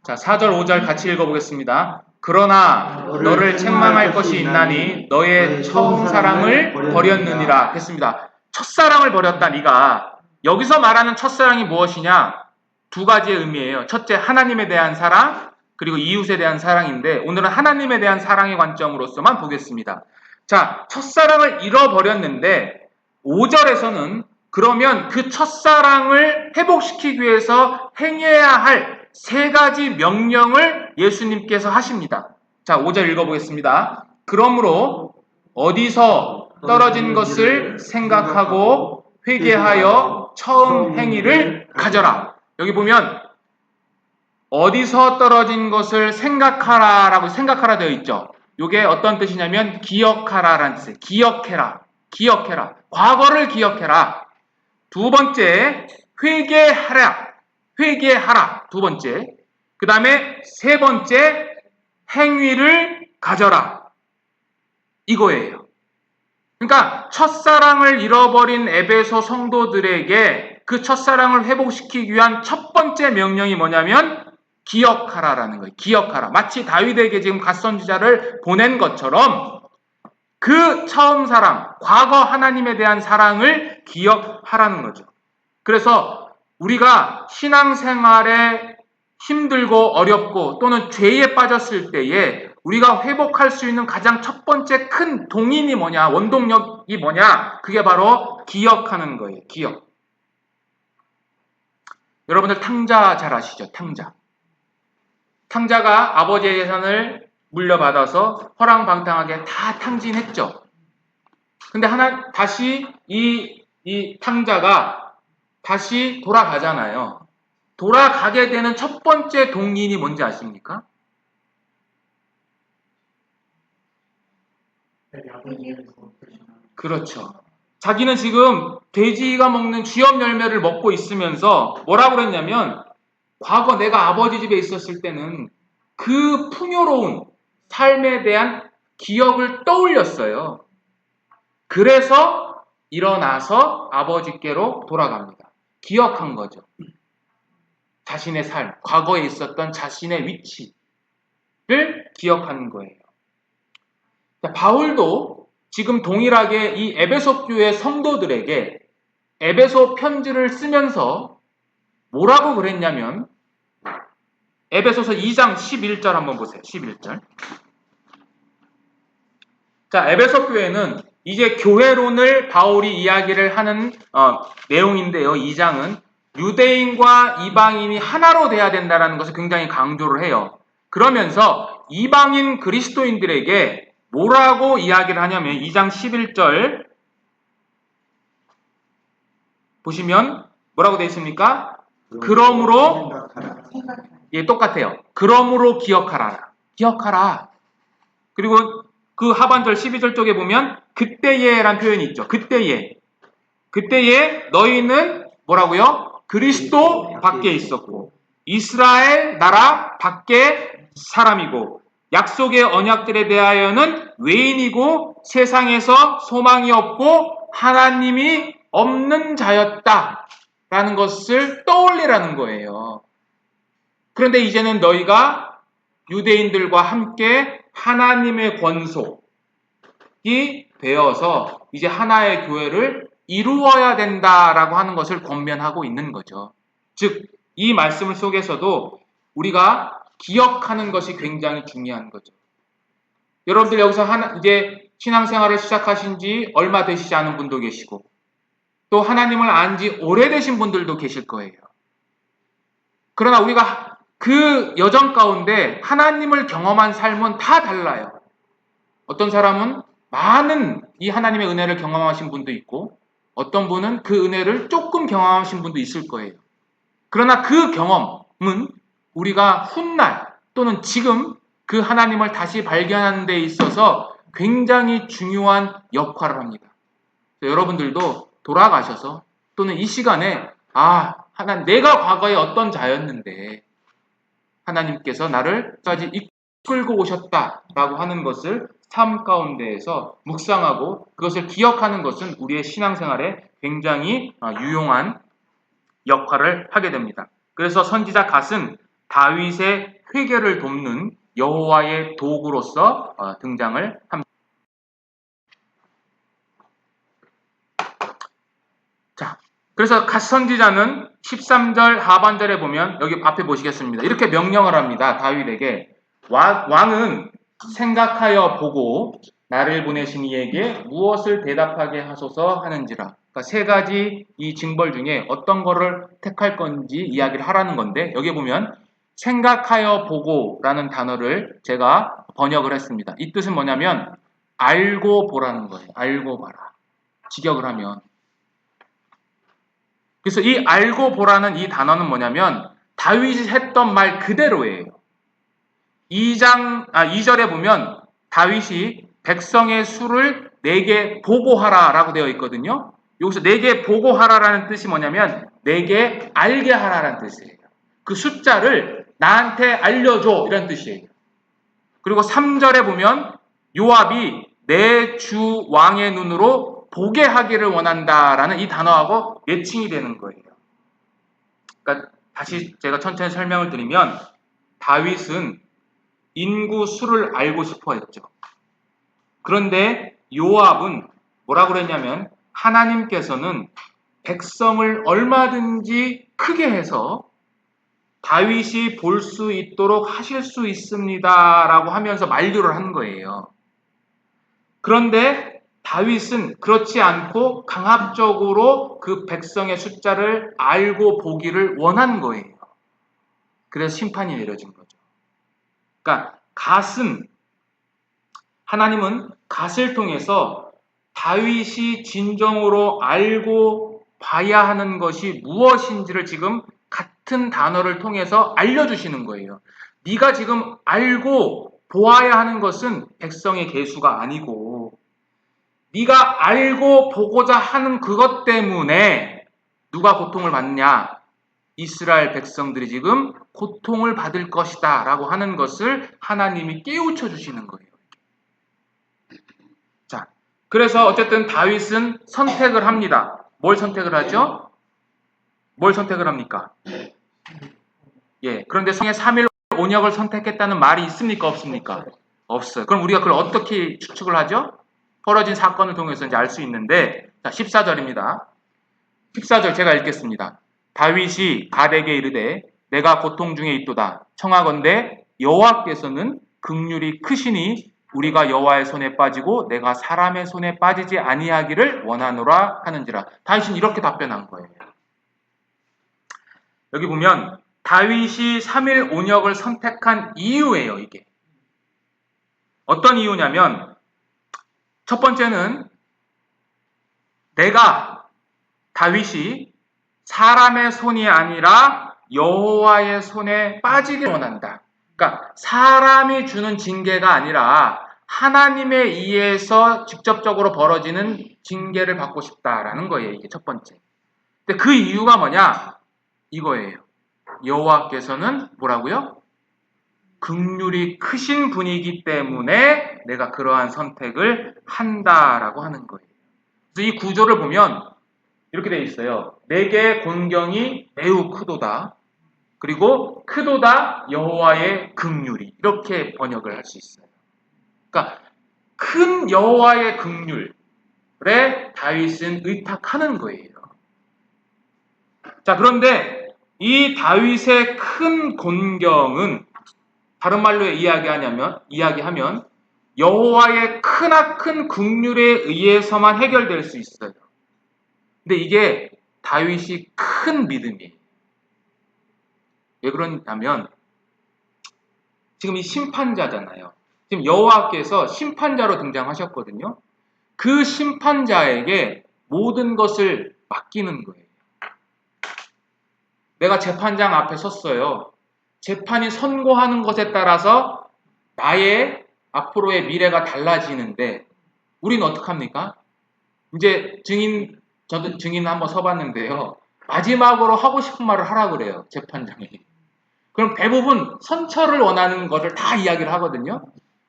자, 4절, 5절 같이 읽어보겠습니다. 그러나 너를 책망할 것이 있나니 너의 처음 사랑을 버렸느니라. 됐습니다. 첫사랑을 버렸다 네가. 여기서 말하는 첫사랑이 무엇이냐? 두 가지의 의미예요. 첫째, 하나님에 대한 사랑, 그리고 이웃에 대한 사랑인데 오늘은 하나님에 대한 사랑의 관점으로서만 보겠습니다. 자, 첫사랑을 잃어버렸는데 5절에서는 그러면 그 첫사랑을 회복시키기 위해서 행해야 할 세 가지 명령을 예수님께서 하십니다. 자, 5절 읽어보겠습니다. 그러므로 어디서 떨어진 것을 생각하고 회개하여 처음 행위를 가져라. 여기 보면 어디서 떨어진 것을 생각하라라고 생각하라 되어 있죠. 이게 어떤 뜻이냐면 기억하라라는 뜻이에요. 기억해라. 기억해라. 과거를 기억해라. 두 번째, 회개하라. 회개하라. 두 번째. 그 다음에 세 번째, 행위를 가져라. 이거예요. 그러니까 첫사랑을 잃어버린 에베소 성도들에게 그 첫사랑을 회복시키기 위한 첫 번째 명령이 뭐냐면 기억하라라는 거예요. 기억하라. 마치 다윗에게 지금 갓선지자를 보낸 것처럼 그 처음 사랑, 과거 하나님에 대한 사랑을 기억하라는 거죠. 그래서 우리가 신앙생활에 힘들고 어렵고 또는 죄에 빠졌을 때에 우리가 회복할 수 있는 가장 첫 번째 큰 동인이 뭐냐, 원동력이 뭐냐, 그게 바로 기억하는 거예요. 기억. 여러분들 탕자 잘 아시죠? 탕자. 탕자가 아버지의 재산을 물려받아서 허랑방탕하게 다 탕진했죠. 근데 다시 이 탕자가 다시 돌아가잖아요. 돌아가게 되는 첫 번째 동인이 뭔지 아십니까? 그렇죠. 자기는 지금 돼지가 먹는 쥐업 열매를 먹고 있으면서 뭐라고 그랬냐면 과거 내가 아버지 집에 있었을 때는 그 풍요로운 삶에 대한 기억을 떠올렸어요. 그래서 일어나서 아버지께로 돌아갑니다. 기억한 거죠. 자신의 삶, 과거에 있었던 자신의 위치를 기억하는 거예요. 자, 바울도 지금 동일하게 이 에베소 교회 성도들에게 에베소 편지를 쓰면서 뭐라고 그랬냐면 에베소서 2장 11절 한번 보세요. 11절. 자, 에베소 교회는 이제 교회론을 바울이 이야기를 하는 내용인데요. 2장은 유대인과 이방인이 하나로 돼야 된다는 것을 굉장히 강조를 해요. 그러면서 이방인 그리스도인들에게 뭐라고 이야기를 하냐면 2장 11절 보시면 뭐라고 되어 있습니까? 그러므로 예, 똑같아요. 그러므로 기억하라. 기억하라. 그리고 그 하반절 12절 쪽에 보면 그때에란 표현이 있죠. 그때에 너희는 뭐라고요? 그리스도 밖에 있었고 이스라엘 나라 밖에 사람이고 약속의 언약들에 대하여는 외인이고 세상에서 소망이 없고 하나님이 없는 자였다 라는 것을 떠올리라는 거예요. 그런데 이제는 너희가 유대인들과 함께 하나님의 권속이 되어서 이제 하나의 교회를 이루어야 된다라고 하는 것을 권면하고 있는 거죠. 즉, 이 말씀 속에서도 우리가 기억하는 것이 굉장히 중요한 거죠. 여러분들 여기서 이제 신앙생활을 시작하신 지 얼마 되시지 않은 분도 계시고 또 하나님을 안 지 오래되신 분들도 계실 거예요. 그러나 우리가 그 여정 가운데 하나님을 경험한 삶은 다 달라요. 어떤 사람은 많은 이 하나님의 은혜를 경험하신 분도 있고 어떤 분은 그 은혜를 조금 경험하신 분도 있을 거예요. 그러나 그 경험은 우리가 훗날 또는 지금 그 하나님을 다시 발견하는 데 있어서 굉장히 중요한 역할을 합니다. 여러분들도 돌아가셔서 또는 이 시간에 하나님, 내가 과거에 어떤 자였는데 하나님께서 나를 까지 이끌고 오셨다라고 하는 것을 삶 가운데에서 묵상하고 그것을 기억하는 것은 우리의 신앙생활에 굉장히 유용한 역할을 하게 됩니다. 그래서 선지자 갓은 다윗의 회개를 돕는 여호와의 도구로서 등장을 합니다. 자, 그래서 갓 선지자는 13절 하반절에 보면 여기 앞에 보시겠습니다. 이렇게 명령을 합니다. 다윗에게 왕은 생각하여 보고 나를 보내신 이에게 무엇을 대답하게 하소서 하는지라. 그러니까 세 가지 이 징벌 중에 어떤 거를 택할 건지 이야기를 하라는 건데 여기 보면 생각하여 보고라는 단어를 제가 번역을 했습니다. 이 뜻은 뭐냐면 알고 보라는 거예요. 알고 봐라. 직역을 하면. 그래서 이 알고 보라는 이 단어는 뭐냐면 다윗이 했던 말 그대로예요. 2절에 보면 다윗이 백성의 수를 내게 보고하라 라고 되어 있거든요. 여기서 내게 보고하라라는 뜻이 뭐냐면 내게 알게 하라라는 뜻이에요. 그 숫자를 나한테 알려줘 이런 뜻이에요. 그리고 3절에 보면 요압이 내 주 왕의 눈으로 보게 하기를 원한다라는 이 단어하고 매칭이 되는 거예요. 그러니까 다시 제가 천천히 설명을 드리면 다윗은 인구 수를 알고 싶어 했죠. 그런데 요압은 뭐라고 그랬냐면 하나님께서는 백성을 얼마든지 크게 해서 다윗이 볼 수 있도록 하실 수 있습니다 라고 하면서 만류를 한 거예요. 그런데 다윗은 그렇지 않고 강압적으로 그 백성의 숫자를 알고 보기를 원한 거예요. 그래서 심판이 내려진 거죠. 그러니까 하나님은 갓을 통해서 다윗이 진정으로 알고 봐야 하는 것이 무엇인지를 지금 같은 단어를 통해서 알려주시는 거예요. 네가 지금 알고 보아야 하는 것은 백성의 계수가 아니고 네가 알고 보고자 하는 그것 때문에 누가 고통을 받느냐? 이스라엘 백성들이 지금 고통을 받을 것이다 라고 하는 것을 하나님이 깨우쳐 주시는 거예요. 자, 그래서 어쨌든 다윗은 선택을 합니다. 뭘 선택을 하죠? 뭘 선택을 합니까? 예, 그런데 성의 3일 온역을 선택했다는 말이 있습니까? 없습니까? 없어요. 그럼 우리가 그걸 어떻게 추측을 하죠? 벌어진 사건을 통해서 이제 알 수 있는데, 자, 14절입니다. 14절 제가 읽겠습니다. 다윗이 갓에게 이르되 내가 고통 중에 있도다. 청하건대 여호와께서는 긍휼이 크시니 우리가 여호와의 손에 빠지고 내가 사람의 손에 빠지지 아니하기를 원하노라 하는지라. 다윗은 이렇게 답변한 거예요. 여기 보면 다윗이 3일 온역을 선택한 이유예요. 이게 어떤 이유냐면 첫 번째는 다윗이 사람의 손이 아니라 여호와의 손에 빠지길 원한다. 그러니까 사람이 주는 징계가 아니라 하나님에 의해서 직접적으로 벌어지는 징계를 받고 싶다라는 거예요. 이게 첫 번째. 근데 그 이유가 뭐냐? 이거예요. 여호와께서는 뭐라고요? 긍휼이 크신 분이기 때문에 내가 그러한 선택을 한다라고 하는 거예요. 그래서 이 구조를 보면 이렇게 되어 있어요. 내게 곤경이 매우 크도다. 그리고 크도다 여호와의 긍휼이 이렇게 번역을 할 수 있어요. 그러니까 큰 여호와의 긍휼에 다윗은 의탁하는 거예요. 자, 그런데 이 다윗의 큰 곤경은 다른 말로 이야기하면 여호와의 크나큰 긍휼에 의해서만 해결될 수 있어요. 근데 이게 다윗이 큰 믿음이에요. 왜 그러냐면 지금 이 심판자잖아요. 지금 여호와께서 심판자로 등장하셨거든요. 그 심판자에게 모든 것을 맡기는 거예요. 내가 재판장 앞에 섰어요. 재판이 선고하는 것에 따라서 나의 앞으로의 미래가 달라지는데 우리는 어떡합니까? 이제 저도 증인 한번 서봤는데요. 마지막으로 하고 싶은 말을 하라 그래요. 재판장이. 그럼 대부분 선처를 원하는 것을 다 이야기를 하거든요.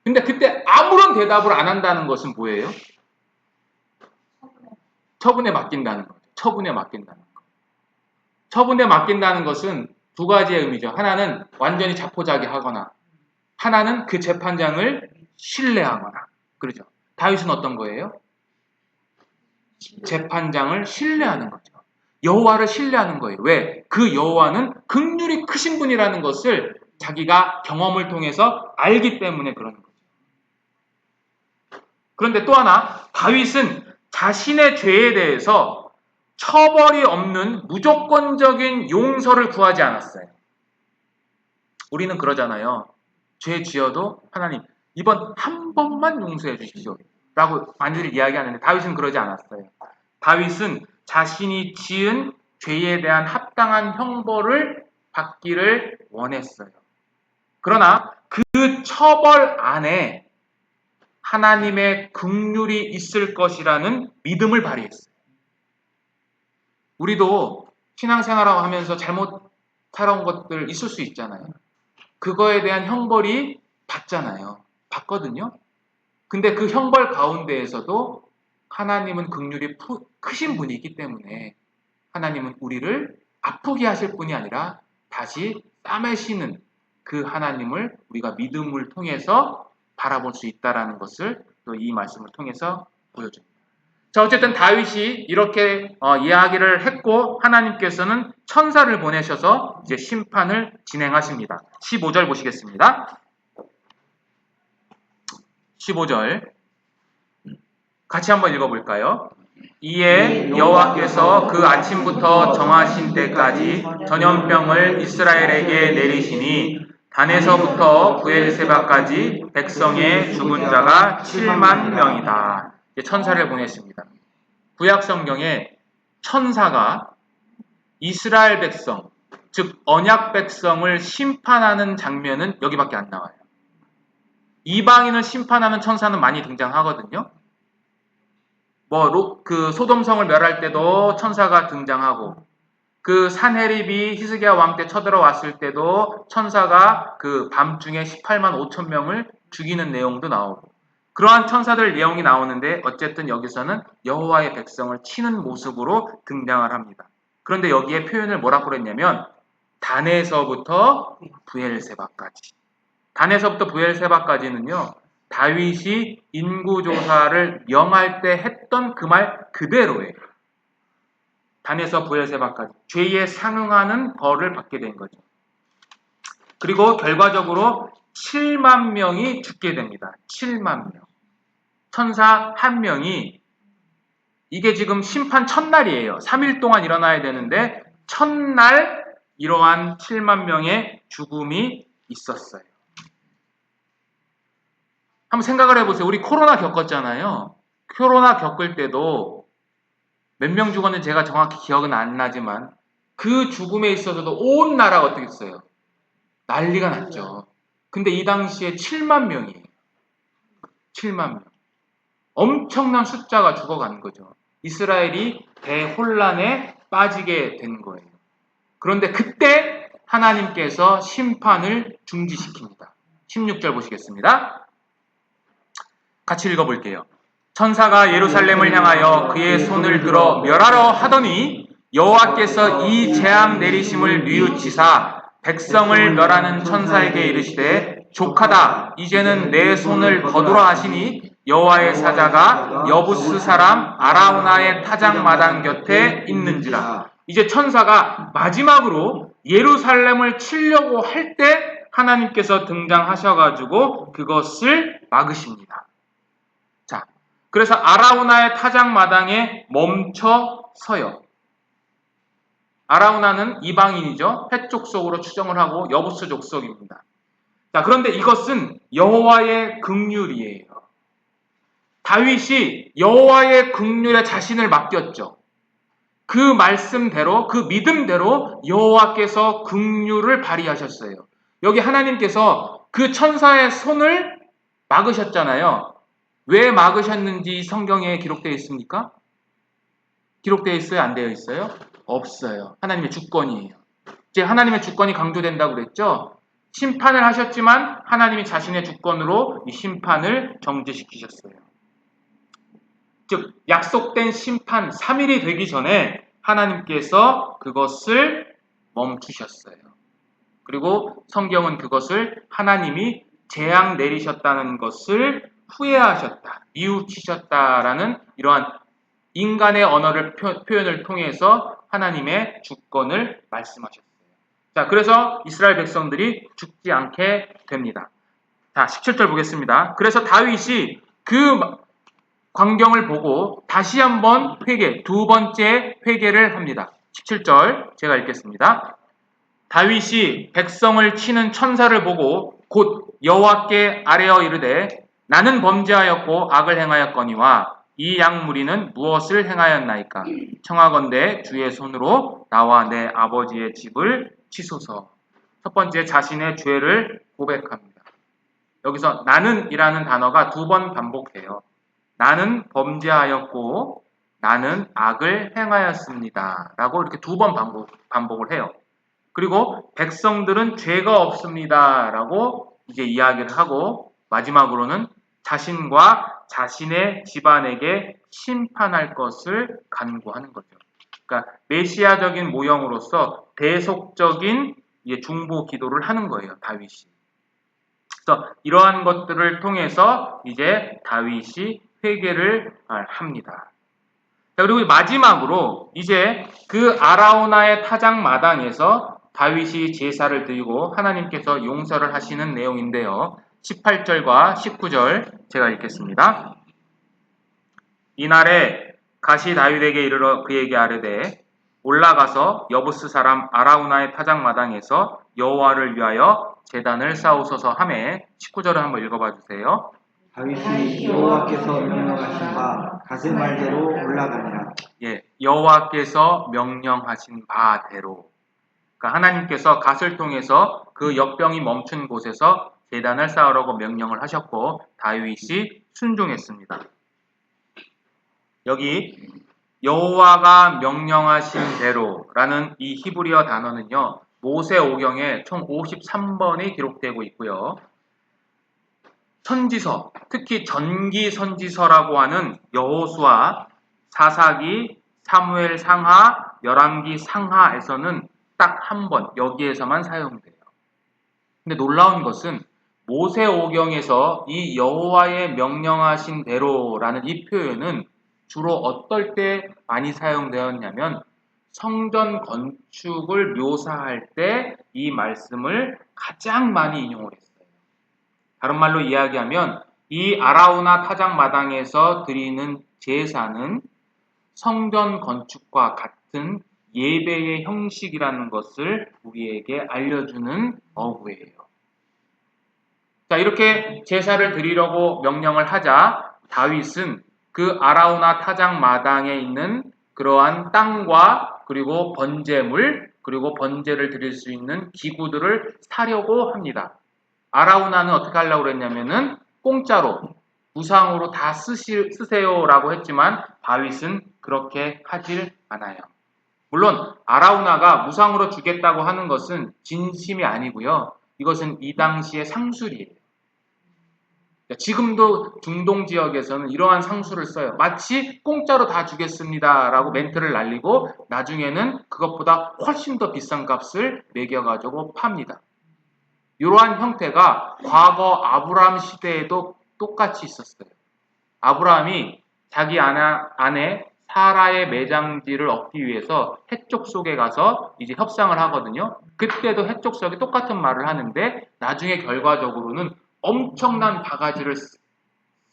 근데 그때 아무런 대답을 안 한다는 것은 뭐예요? 처분에 맡긴다는 거죠. 처분에 맡긴다는 거. 처분에 맡긴다는 것은 두 가지의 의미죠. 하나는 완전히 자포자기하거나 하나는 그 재판장을 신뢰하거나. 그렇죠. 다윗은 어떤 거예요? 재판장을 신뢰하는 거죠. 여호와를 신뢰하는 거예요. 왜? 그 여호와는 긍휼이 크신 분이라는 것을 자기가 경험을 통해서 알기 때문에 그러는 거죠. 그런데 또 하나, 다윗은 자신의 죄에 대해서 처벌이 없는 무조건적인 용서를 구하지 않았어요. 우리는 그러잖아요. 죄 지어도 하나님 이번 한 번만 용서해 주십시오 라고 많이들 이야기하는데 다윗은 그러지 않았어요. 다윗은 자신이 지은 죄에 대한 합당한 형벌을 받기를 원했어요. 그러나 그 처벌 안에 하나님의 긍휼이 있을 것이라는 믿음을 발휘했어요. 우리도 신앙생활하고 하면서 잘못 살아온 것들 있을 수 있잖아요. 그거에 대한 형벌이 받잖아요. 받거든요. 근데 그 형벌 가운데에서도 하나님은 긍휼이 크신 분이기 때문에 하나님은 우리를 아프게 하실 뿐이 아니라 다시 싸매시는 그 하나님을 우리가 믿음을 통해서 바라볼 수 있다는 것을 또 이 말씀을 통해서 보여줍니다. 자, 어쨌든 다윗이 이렇게 이야기를 했고 하나님께서는 천사를 보내셔서 이제 심판을 진행하십니다. 15절 보시겠습니다. 15절 같이 한번 읽어볼까요? 이에 여호와께서 그 아침부터 정하신 때까지 전염병을 이스라엘에게 내리시니 단에서부터 브엘세바까지 백성의 죽은 자가 7만 명이다. 천사를 보냈습니다. 구약 성경에 천사가 이스라엘 백성, 즉 언약 백성을 심판하는 장면은 여기밖에 안 나와요. 이방인을 심판하는 천사는 많이 등장하거든요. 그 소돔성을 멸할 때도 천사가 등장하고, 그 산헤립이 히스기야 왕 때 쳐들어왔을 때도 천사가 그 밤중에 18만 5천 명을 죽이는 내용도 나오고, 그러한 천사들 내용이 나오는데 어쨌든 여기서는 여호와의 백성을 치는 모습으로 등장을 합니다. 그런데 여기에 표현을 뭐라고 그랬냐면 단에서부터 브엘세바까지. 단에서부터 브엘세바까지는요, 다윗이 인구조사를 명할 때 했던 그 말 그대로예요. 단에서 브엘세바까지 죄에 상응하는 벌을 받게 된 거죠. 그리고 결과적으로 7만 명이 죽게 됩니다. 7만 명. 천사 한 명이, 이게 지금 심판 첫날이에요. 3일 동안 일어나야 되는데 첫날 이러한 7만 명의 죽음이 있었어요. 한번 생각을 해보세요. 우리 코로나 겪었잖아요. 코로나 겪을 때도 몇 명 죽었는지 제가 정확히 기억은 안 나지만 그 죽음에 있어서도 온 나라가 어떻게 했어요? 난리가 났죠. 근데 이 당시에 7만 명이에요. 7만 명. 엄청난 숫자가 죽어가는 거죠. 이스라엘이 대혼란에 빠지게 된 거예요. 그런데 그때 하나님께서 심판을 중지시킵니다. 16절 보시겠습니다. 같이 읽어볼게요. 천사가 예루살렘을 향하여 그의 손을 들어 멸하려 하더니 여호와께서 이 재앙 내리심을 뉘우치사 백성을 멸하는 천사에게 이르시되 족하다 이제는 내 손을 거두라 하시니 여호와의 사자가 여부스 사람 아라우나의 타작마당 곁에 있는지라. 이제 천사가 마지막으로 예루살렘을 치려고 할 때 하나님께서 등장하셔가지고 그것을 막으십니다. 자, 그래서 아라우나의 타작마당에 멈춰 서요. 아라우나는 이방인이죠. 헷 족속으로 추정을 하고 여부스 족속입니다. 자, 그런데 이것은 여호와의 긍휼이에요. 다윗이 여호와의 긍휼에 자신을 맡겼죠. 그 말씀대로, 그 믿음대로 여호와께서 긍휼을 발휘하셨어요. 여기 하나님께서 그 천사의 손을 막으셨잖아요. 왜 막으셨는지 성경에 기록되어 있습니까? 기록되어 있어요? 안 되어 있어요? 없어요. 하나님의 주권이에요. 이제 하나님의 주권이 강조된다고 그랬죠? 심판을 하셨지만 하나님이 자신의 주권으로 이 심판을 정지시키셨어요. 즉 약속된 심판 3일이 되기 전에 하나님께서 그것을 멈추셨어요. 그리고 성경은 그것을 하나님이 재앙 내리셨다는 것을 후회하셨다, 뉘우치셨다라는 이러한 인간의 언어를 표현을 통해서 하나님의 주권을 말씀하셨어요. 자, 그래서 이스라엘 백성들이 죽지 않게 됩니다. 자, 17절 보겠습니다. 그래서 다윗이 그 광경을 보고 다시 한번 두 번째 회개를 합니다. 17절 제가 읽겠습니다. 다윗이 백성을 치는 천사를 보고 곧 여호와께 아뢰어 이르되 나는 범죄하였고 악을 행하였거니와 이 양무리는 무엇을 행하였나이까? 청하건대 주의 손으로 나와 내 아버지의 집을 치소서. 첫 번째 자신의 죄를 고백합니다. 여기서 나는이라는 단어가 2번 반복해요. 나는 범죄하였고 나는 악을 행하였습니다. 라고 이렇게 2번 반복을 해요. 그리고 백성들은 죄가 없습니다. 라고 이제 이야기를 하고 마지막으로는 자신과 자신의 집안에게 심판할 것을 간구하는 거죠. 그러니까 메시아적인 모형으로서 대속적인 중보 기도를 하는 거예요. 다윗이. 그래서 이러한 것들을 통해서 이제 다윗이 회개를 합니다. 자, 그리고 마지막으로 이제 그 아라우나의 타작 마당에서 다윗이 제사를 드리고 하나님께서 용서를 하시는 내용인데요. 18절과 19절 제가 읽겠습니다. 이날에 가시 다윗에게 이르러 그에게 아뢰되 올라가서 여부스 사람 아라우나의 타작 마당에서 여호와를 위하여 제단을 쌓으소서 하매 19절을 한번 읽어봐 주세요. 다윗이 여호와께서 명령하신 바 가세 말대로 올라가니라. 예, 여호와께서 명령하신 바대로. 그러니까 하나님께서 갓을 통해서 그 역병이 멈춘 곳에서 제단을 쌓으라고 명령을 하셨고 다윗이 순종했습니다. 여기 여호와가 명령하신 대로라는 이 히브리어 단어는요. 모세오경에 총 53번이 기록되고 있고요. 선지서, 특히 전기 선지서라고 하는 여호수아, 사사기, 사무엘 상하, 열왕기 상하에서는 딱 한 번 여기에서만 사용돼요. 근데 놀라운 것은 모세오경에서 이 여호와의 명령하신 대로라는 이 표현은 주로 어떨 때 많이 사용되었냐면 성전 건축을 묘사할 때 이 말씀을 가장 많이 인용을 했어요. 다른 말로 이야기하면 이 아라우나 타작 마당에서 드리는 제사는 성전 건축과 같은 예배의 형식이라는 것을 우리에게 알려주는 어구예요. 자, 이렇게 제사를 드리려고 명령을 하자 다윗은 그 아라우나 타작 마당에 있는 그러한 땅과 그리고 번제물 그리고 번제를 드릴 수 있는 기구들을 사려고 합니다. 아라우나는 어떻게 하려고 그랬냐면은 공짜로 무상으로 다 쓰세요라고 했지만 다윗은 그렇게 하질 않아요. 물론 아라우나가 무상으로 주겠다고 하는 것은 진심이 아니고요. 이것은 이 당시의 상술이에요. 지금도 중동 지역에서는 이러한 상술을 써요. 마치 공짜로 다 주겠습니다라고 멘트를 날리고 나중에는 그것보다 훨씬 더 비싼 값을 매겨가지고 팝니다. 이러한 형태가 과거 아브라함 시대에도 똑같이 있었어요. 아브라함이 자기 아내 사라의 매장지를 얻기 위해서 해쪽 속에 가서 이제 협상을 하거든요. 그때도 해쪽 속에 똑같은 말을 하는데 나중에 결과적으로는 엄청난 바가지를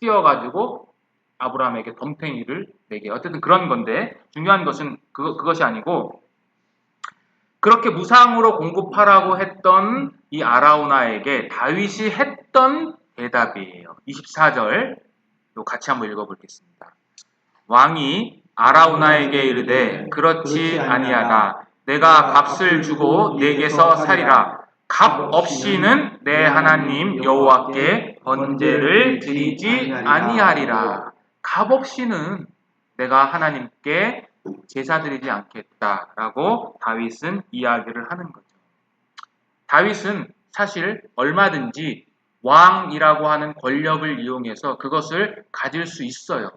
씌워가지고 아브라함에게 덤탱이를 매게. 어쨌든 그런 건데 중요한 것은 그것이 아니고 그렇게 무상으로 공급하라고 했던 이 아라우나에게 다윗이 했던 대답이에요. 24절 같이 한번 읽어보겠습니다. 왕이 아라우나에게 이르되 그렇지 아니하다. 내가 값을 주고 내게서 살이라. 값 없이는 내 하나님 여호와께 번제를 드리지 아니하리라. 값 없이는 내가 하나님께 제사 드리지 않겠다라고 다윗은 이야기를 하는 거죠. 다윗은 사실 얼마든지 왕이라고 하는 권력을 이용해서 그것을 가질 수 있어요.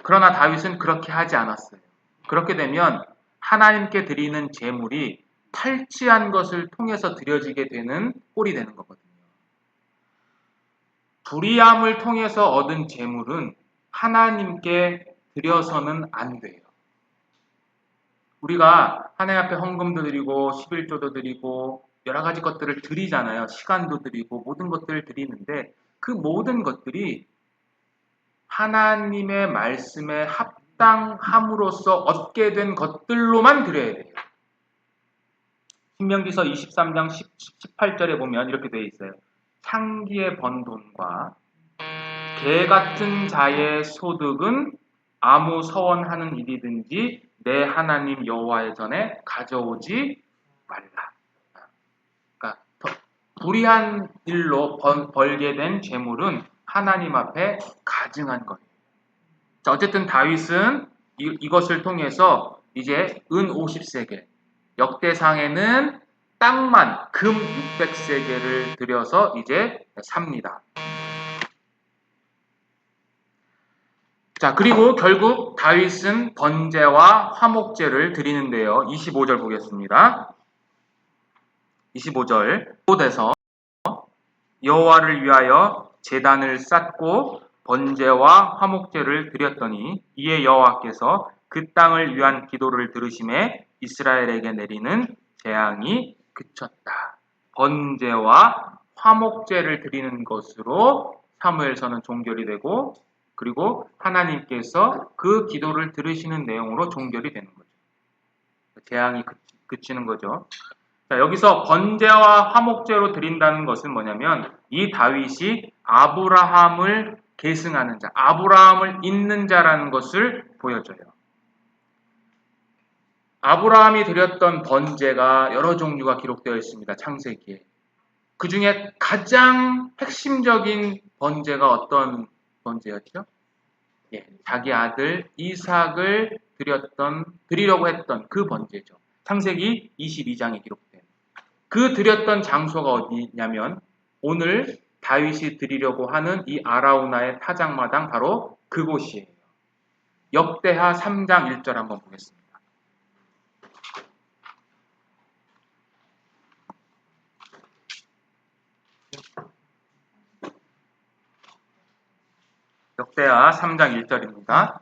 그러나 다윗은 그렇게 하지 않았어요. 그렇게 되면 하나님께 드리는 제물이 탈취한 것을 통해서 드려지게 되는 꼴이 되는 거거든요. 불의함을 통해서 얻은 제물은 하나님께 드려서는 안 돼요. 우리가 하나님 앞에 헌금도 드리고 11조도 드리고 여러 가지 것들을 드리잖아요. 시간도 드리고 모든 것들을 드리는데 그 모든 것들이 하나님의 말씀에 합당함으로써 얻게 된 것들로만 드려야 돼요. 신명기서 23장 18절에 보면 이렇게 되어 있어요. 창기에 번 돈과 개 같은 자의 소득은 아무 서원하는 일이든지 내 하나님 여호와의 전에 가져오지 말라. 그러니까 불의한 일로 벌게 된 재물은 하나님 앞에 가증한 거예요. 자, 어쨌든 다윗은 이것을 통해서 이제 은 50세겔, 역대상에는 땅만 금 600세겔을 들여서 이제 삽니다. 자, 그리고 결국 다윗은 번제와 화목제를 드리는데요. 25절 보겠습니다. 25절 곳에서 여호와를 위하여 제단을 쌓고 번제와 화목제를 드렸더니 이에 여호와께서 그 땅을 위한 기도를 들으심에 이스라엘에게 내리는 재앙이 그쳤다. 번제와 화목제를 드리는 것으로 사무엘서는 종결이 되고 그리고 하나님께서 그 기도를 들으시는 내용으로 종결이 되는 거죠. 재앙이 그치는 거죠. 자, 여기서 번제와 화목제로 드린다는 것은 뭐냐면 이 다윗이 아브라함을 계승하는 자, 아브라함을 잇는 자라는 것을 보여줘요. 아브라함이 드렸던 번제가 여러 종류가 기록되어 있습니다. 창세기에. 그 중에 가장 핵심적인 번제가 어떤 번제였죠? 예, 자기 아들 이삭을 드리려고 했던 그 번제죠. 창세기 22장에 기록된. 그 드렸던 장소가 어디냐면 오늘 다윗이 드리려고 하는 이 아라우나의 타작마당 바로 그곳이에요. 역대하 3장 1절 한번 보겠습니다. 역대하 3장 1절입니다.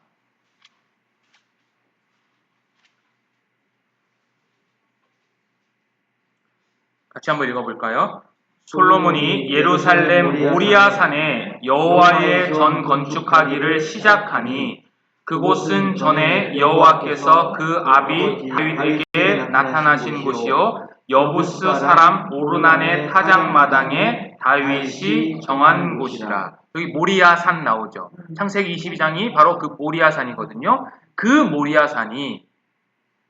같이 한번 읽어볼까요? 솔로몬이 예루살렘 모리아산에 여호와의 전 건축하기를 시작하니 그곳은 전에 여호와께서 그 아비 다윗에게 나타나신 곳이요 여부스 사람 오르난의 타작마당에 다윗이 정한 곳이라. 여기 모리아산 나오죠. 창세기 22장이 바로 그 모리아산이거든요. 그 모리아산이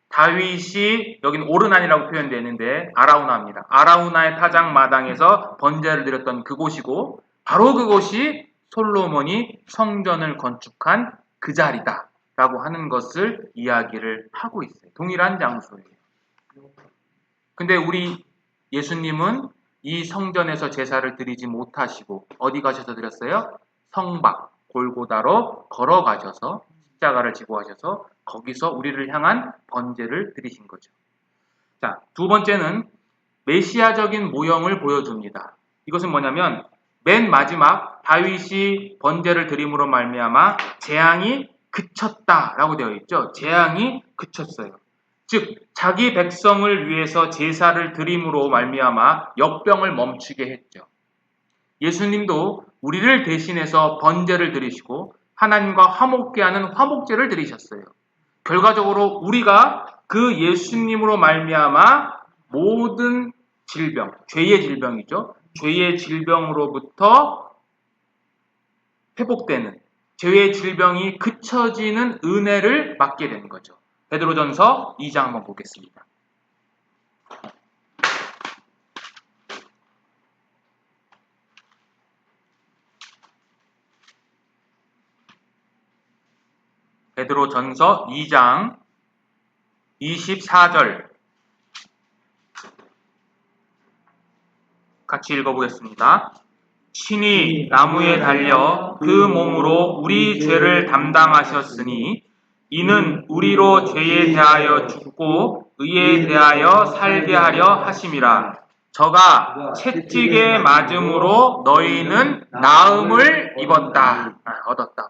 다윗이 여기는 오르난이라고 표현되는데 아라우나입니다. 아라우나의 타작마당에서 번제를 드렸던 그곳이고 바로 그곳이 솔로몬이 성전을 건축한 그 자리다 라고 하는 것을 이야기를 하고 있어요. 동일한 장소예요. 근데 우리 예수님은 이 성전에서 제사를 드리지 못하시고 어디 가셔서 드렸어요? 성박 골고다로 걸어가셔서 십자가를 지고 하셔서 거기서 우리를 향한 번제를 드리신 거죠. 자, 두 번째는 메시아적인 모형을 보여줍니다. 이것은 뭐냐면 맨 마지막 다윗이 번제를 드림으로 말미암아 재앙이 그쳤다라고 되어 있죠. 재앙이 그쳤어요. 즉 자기 백성을 위해서 제사를 드림으로 말미암아 역병을 멈추게 했죠. 예수님도 우리를 대신해서 번제를 드리시고 하나님과 화목케 하는 화목제를 드리셨어요. 결과적으로 우리가 그 예수님으로 말미암아 모든 질병, 죄의 질병이죠. 죄의 질병으로부터 회복되는 죄의 질병이 그쳐지는 은혜를 받게 되는 거죠. 베드로전서 2장 한번 보겠습니다. 베드로전서 2장 24절 같이 읽어보겠습니다. 신이 나무에 달려 그 몸으로 우리 죄를 담당하셨으니 이는 우리로 죄에 대하여 죽고 의에 대하여 살게 하려 하심이라. 저가 채찍에 맞음으로 너희는 나음을 입었다. 얻었다.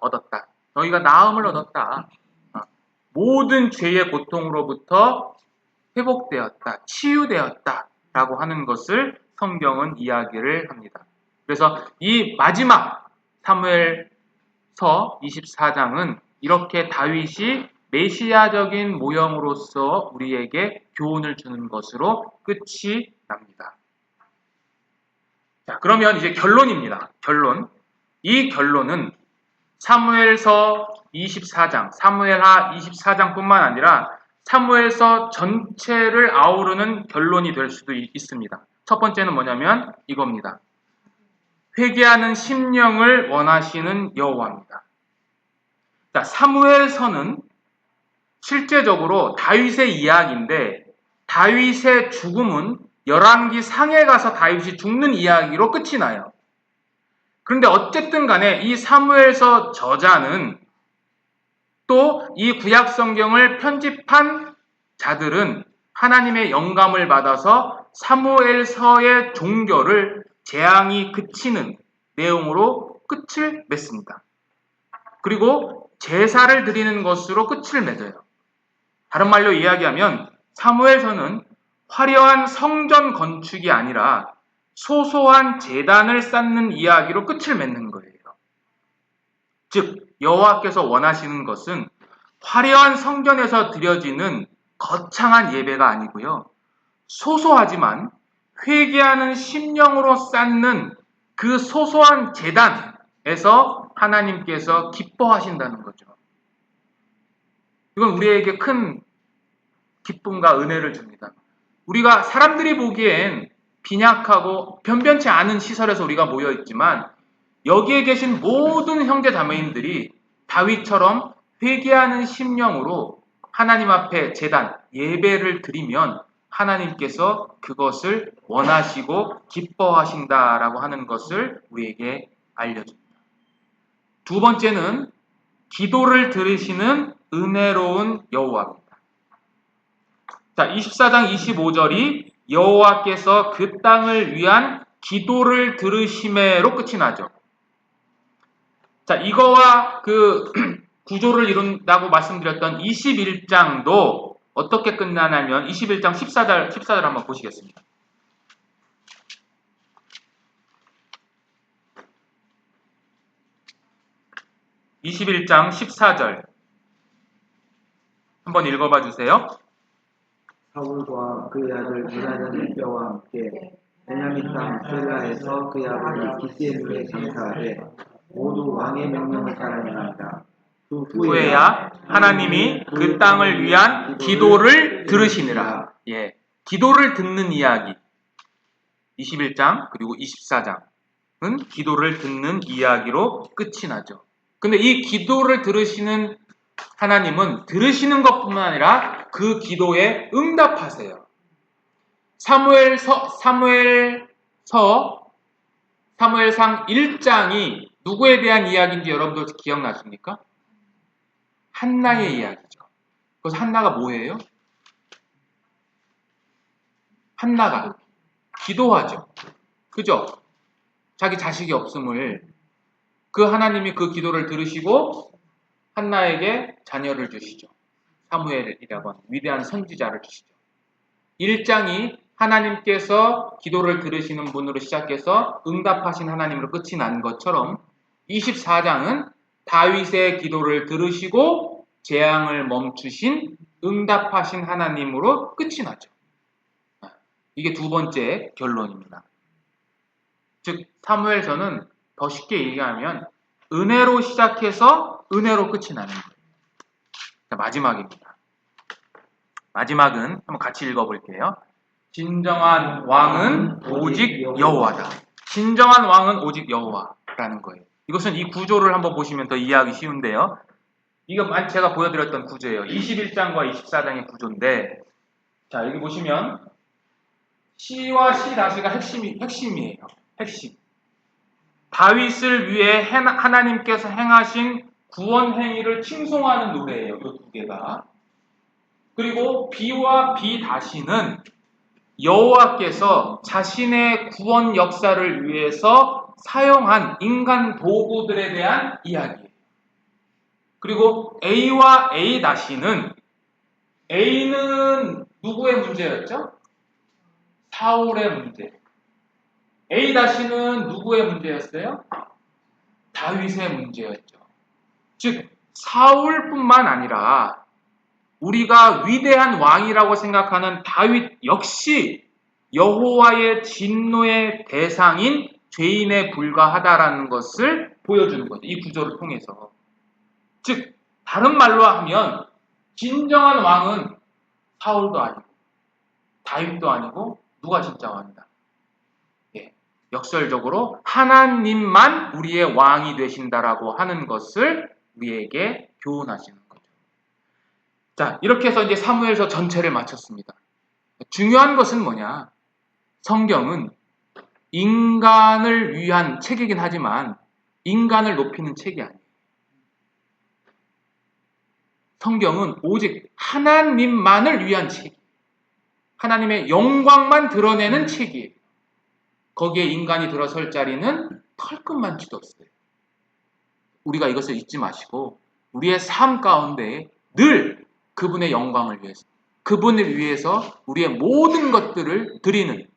너희가 나음을 얻었다. 모든 죄의 고통으로부터 회복되었다. 치유되었다. 라고 하는 것을 성경은 이야기를 합니다. 그래서 이 마지막 사무엘서 24장은 이렇게 다윗이 메시아적인 모형으로서 우리에게 교훈을 주는 것으로 끝이 납니다. 자, 그러면 이제 결론입니다. 결론. 이 결론은 사무엘하 24장뿐만 아니라 사무엘서 전체를 아우르는 결론이 될 수도 있습니다. 첫 번째는 뭐냐면 이겁니다. 회개하는 심령을 원하시는 여호와입니다. 자, 사무엘서는 실제적으로 다윗의 이야기인데 다윗의 죽음은 열왕기 상에 가서 다윗이 죽는 이야기로 끝이 나요. 그런데 어쨌든 간에 이 사무엘서 저자는 또 이 구약 성경을 편집한 자들은 하나님의 영감을 받아서 사무엘서의 종결을 재앙이 그치는 내용으로 끝을 맺습니다. 그리고 제사를 드리는 것으로 끝을 맺어요. 다른 말로 이야기하면 사무엘서는 화려한 성전 건축이 아니라 소소한 제단을 쌓는 이야기로 끝을 맺는 거예요. 즉 여호와께서 원하시는 것은 화려한 성전에서 드려지는 거창한 예배가 아니고요. 소소하지만 회개하는 심령으로 쌓는 그 소소한 제단에서 하나님께서 기뻐하신다는 거죠. 이건 우리에게 큰 기쁨과 은혜를 줍니다. 우리가 사람들이 보기엔 빈약하고 변변치 않은 시설에서 우리가 모여 있지만 여기에 계신 모든 형제 자매님들이 다윗처럼 회개하는 심령으로 하나님 앞에 제단, 예배를 드리면 하나님께서 그것을 원하시고 기뻐하신다라고 하는 것을 우리에게 알려줍니다. 두 번째는 기도를 들으시는 은혜로운 여호와입니다. 자, 24장 25절이 여호와께서 그 땅을 위한 기도를 들으심에로 끝이 나죠. 자, 이거와 그 구조를 이룬다고 말씀드렸던 21장도 어떻게 끝나냐면 21장 14절 한번 보시겠습니다. 21장 14절 한번 읽어봐 주세요. 사울과 그의 아들 조나단의 뼈와 함께 베냐민 땅 셀라에서 그의 아버지 기스의 장사하되 모두 왕의 명령을 따라 행한다. 그 후에야 하나님이 그 땅을 위한 기도를 들으시니라. 예, 기도를 듣는 이야기. 21장 그리고 24장은 기도를 듣는 이야기로 끝이 나죠. 근데 이 기도를 들으시는 하나님은 들으시는 것뿐만 아니라 그 기도에 응답하세요. 사무엘상 1장이 누구에 대한 이야기인지 여러분들 기억나십니까? 한나의 이야기죠. 그래서 한나가 뭐예요? 한나가 기도하죠. 그죠? 자기 자식이 없음을 그 하나님이 그 기도를 들으시고 한나에게 자녀를 주시죠. 사무엘이라고 하는 위대한 선지자를 주시죠. 1장이 하나님께서 기도를 들으시는 분으로 시작해서 응답하신 하나님으로 끝이 난 것처럼 24장은 다윗의 기도를 들으시고 재앙을 멈추신 응답하신 하나님으로 끝이 나죠. 이게 두 번째 결론입니다. 즉 사무엘서는 더 쉽게 얘기하면 은혜로 시작해서 은혜로 끝이 나는 거예요. 자, 마지막입니다. 마지막은 한번 같이 읽어볼게요. 진정한 왕은 오직 여호와다. 진정한 왕은 오직 여호와라는 거예요. 이것은 이 구조를 한번 보시면 더 이해하기 쉬운데요. 이거 제가 보여드렸던 구조예요. 21장과 24장의 구조인데, 자, 여기 보시면 C와 C-가 핵심이에요. 핵심. 다윗을 위해 하나님께서 행하신 구원 행위를 칭송하는 노래예요. 이 두 개가. 그리고 B와 B-는 여호와께서 자신의 구원 역사를 위해서 사용한 인간 도구들에 대한 이야기예요. 그리고 A와 A-는 A는 누구의 문제였죠? 사울의 문제. A-는 누구의 문제였어요? 다윗의 문제였죠. 즉 사울뿐만 아니라 우리가 위대한 왕이라고 생각하는 다윗 역시 여호와의 진노의 대상인 죄인에 불과하다라는 것을 보여주는 거죠. 이 구조를 통해서. 즉 다른 말로 하면 진정한 왕은 사울도 아니고 다윗도 아니고 누가 진짜 왕이다. 역설적으로 하나님만 우리의 왕이 되신다라고 하는 것을 우리에게 교훈하시는 거죠. 자, 이렇게 해서 이제 사무엘서 전체를 마쳤습니다. 중요한 것은 뭐냐? 성경은 인간을 위한 책이긴 하지만 인간을 높이는 책이 아니에요. 성경은 오직 하나님만을 위한 책, 하나님의 영광만 드러내는 책이에요. 거기에 인간이 들어설 자리는 털끝만치도 없어요. 우리가 이것을 잊지 마시고 우리의 삶 가운데 늘 그분의 영광을 위해서, 그분을 위해서 우리의 모든 것들을 드리는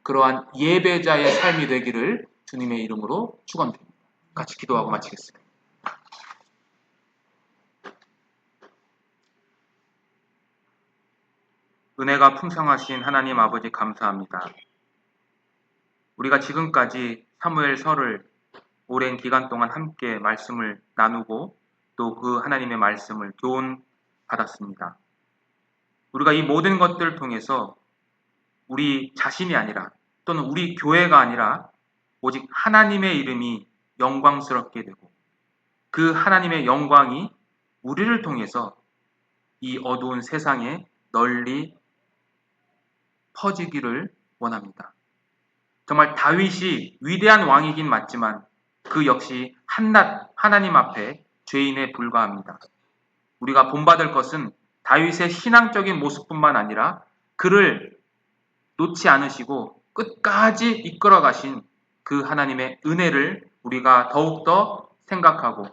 그러한 예배자의 삶이 되기를 주님의 이름으로 축원드립니다. 같이 기도하고 마치겠습니다. 은혜가 풍성하신 하나님 아버지 감사합니다. 우리가 지금까지 사무엘서를 오랜 기간 동안 함께 말씀을 나누고 또 그 하나님의 말씀을 교훈 받았습니다. 우리가 이 모든 것들을 통해서 우리 자신이 아니라 또는 우리 교회가 아니라 오직 하나님의 이름이 영광스럽게 되고 그 하나님의 영광이 우리를 통해서 이 어두운 세상에 널리 퍼지기를 원합니다. 정말 다윗이 위대한 왕이긴 맞지만 그 역시 한낱 하나님 앞에 죄인에 불과합니다. 우리가 본받을 것은 다윗의 신앙적인 모습뿐만 아니라 그를 놓지 않으시고 끝까지 이끌어 가신 그 하나님의 은혜를 우리가 더욱더 생각하고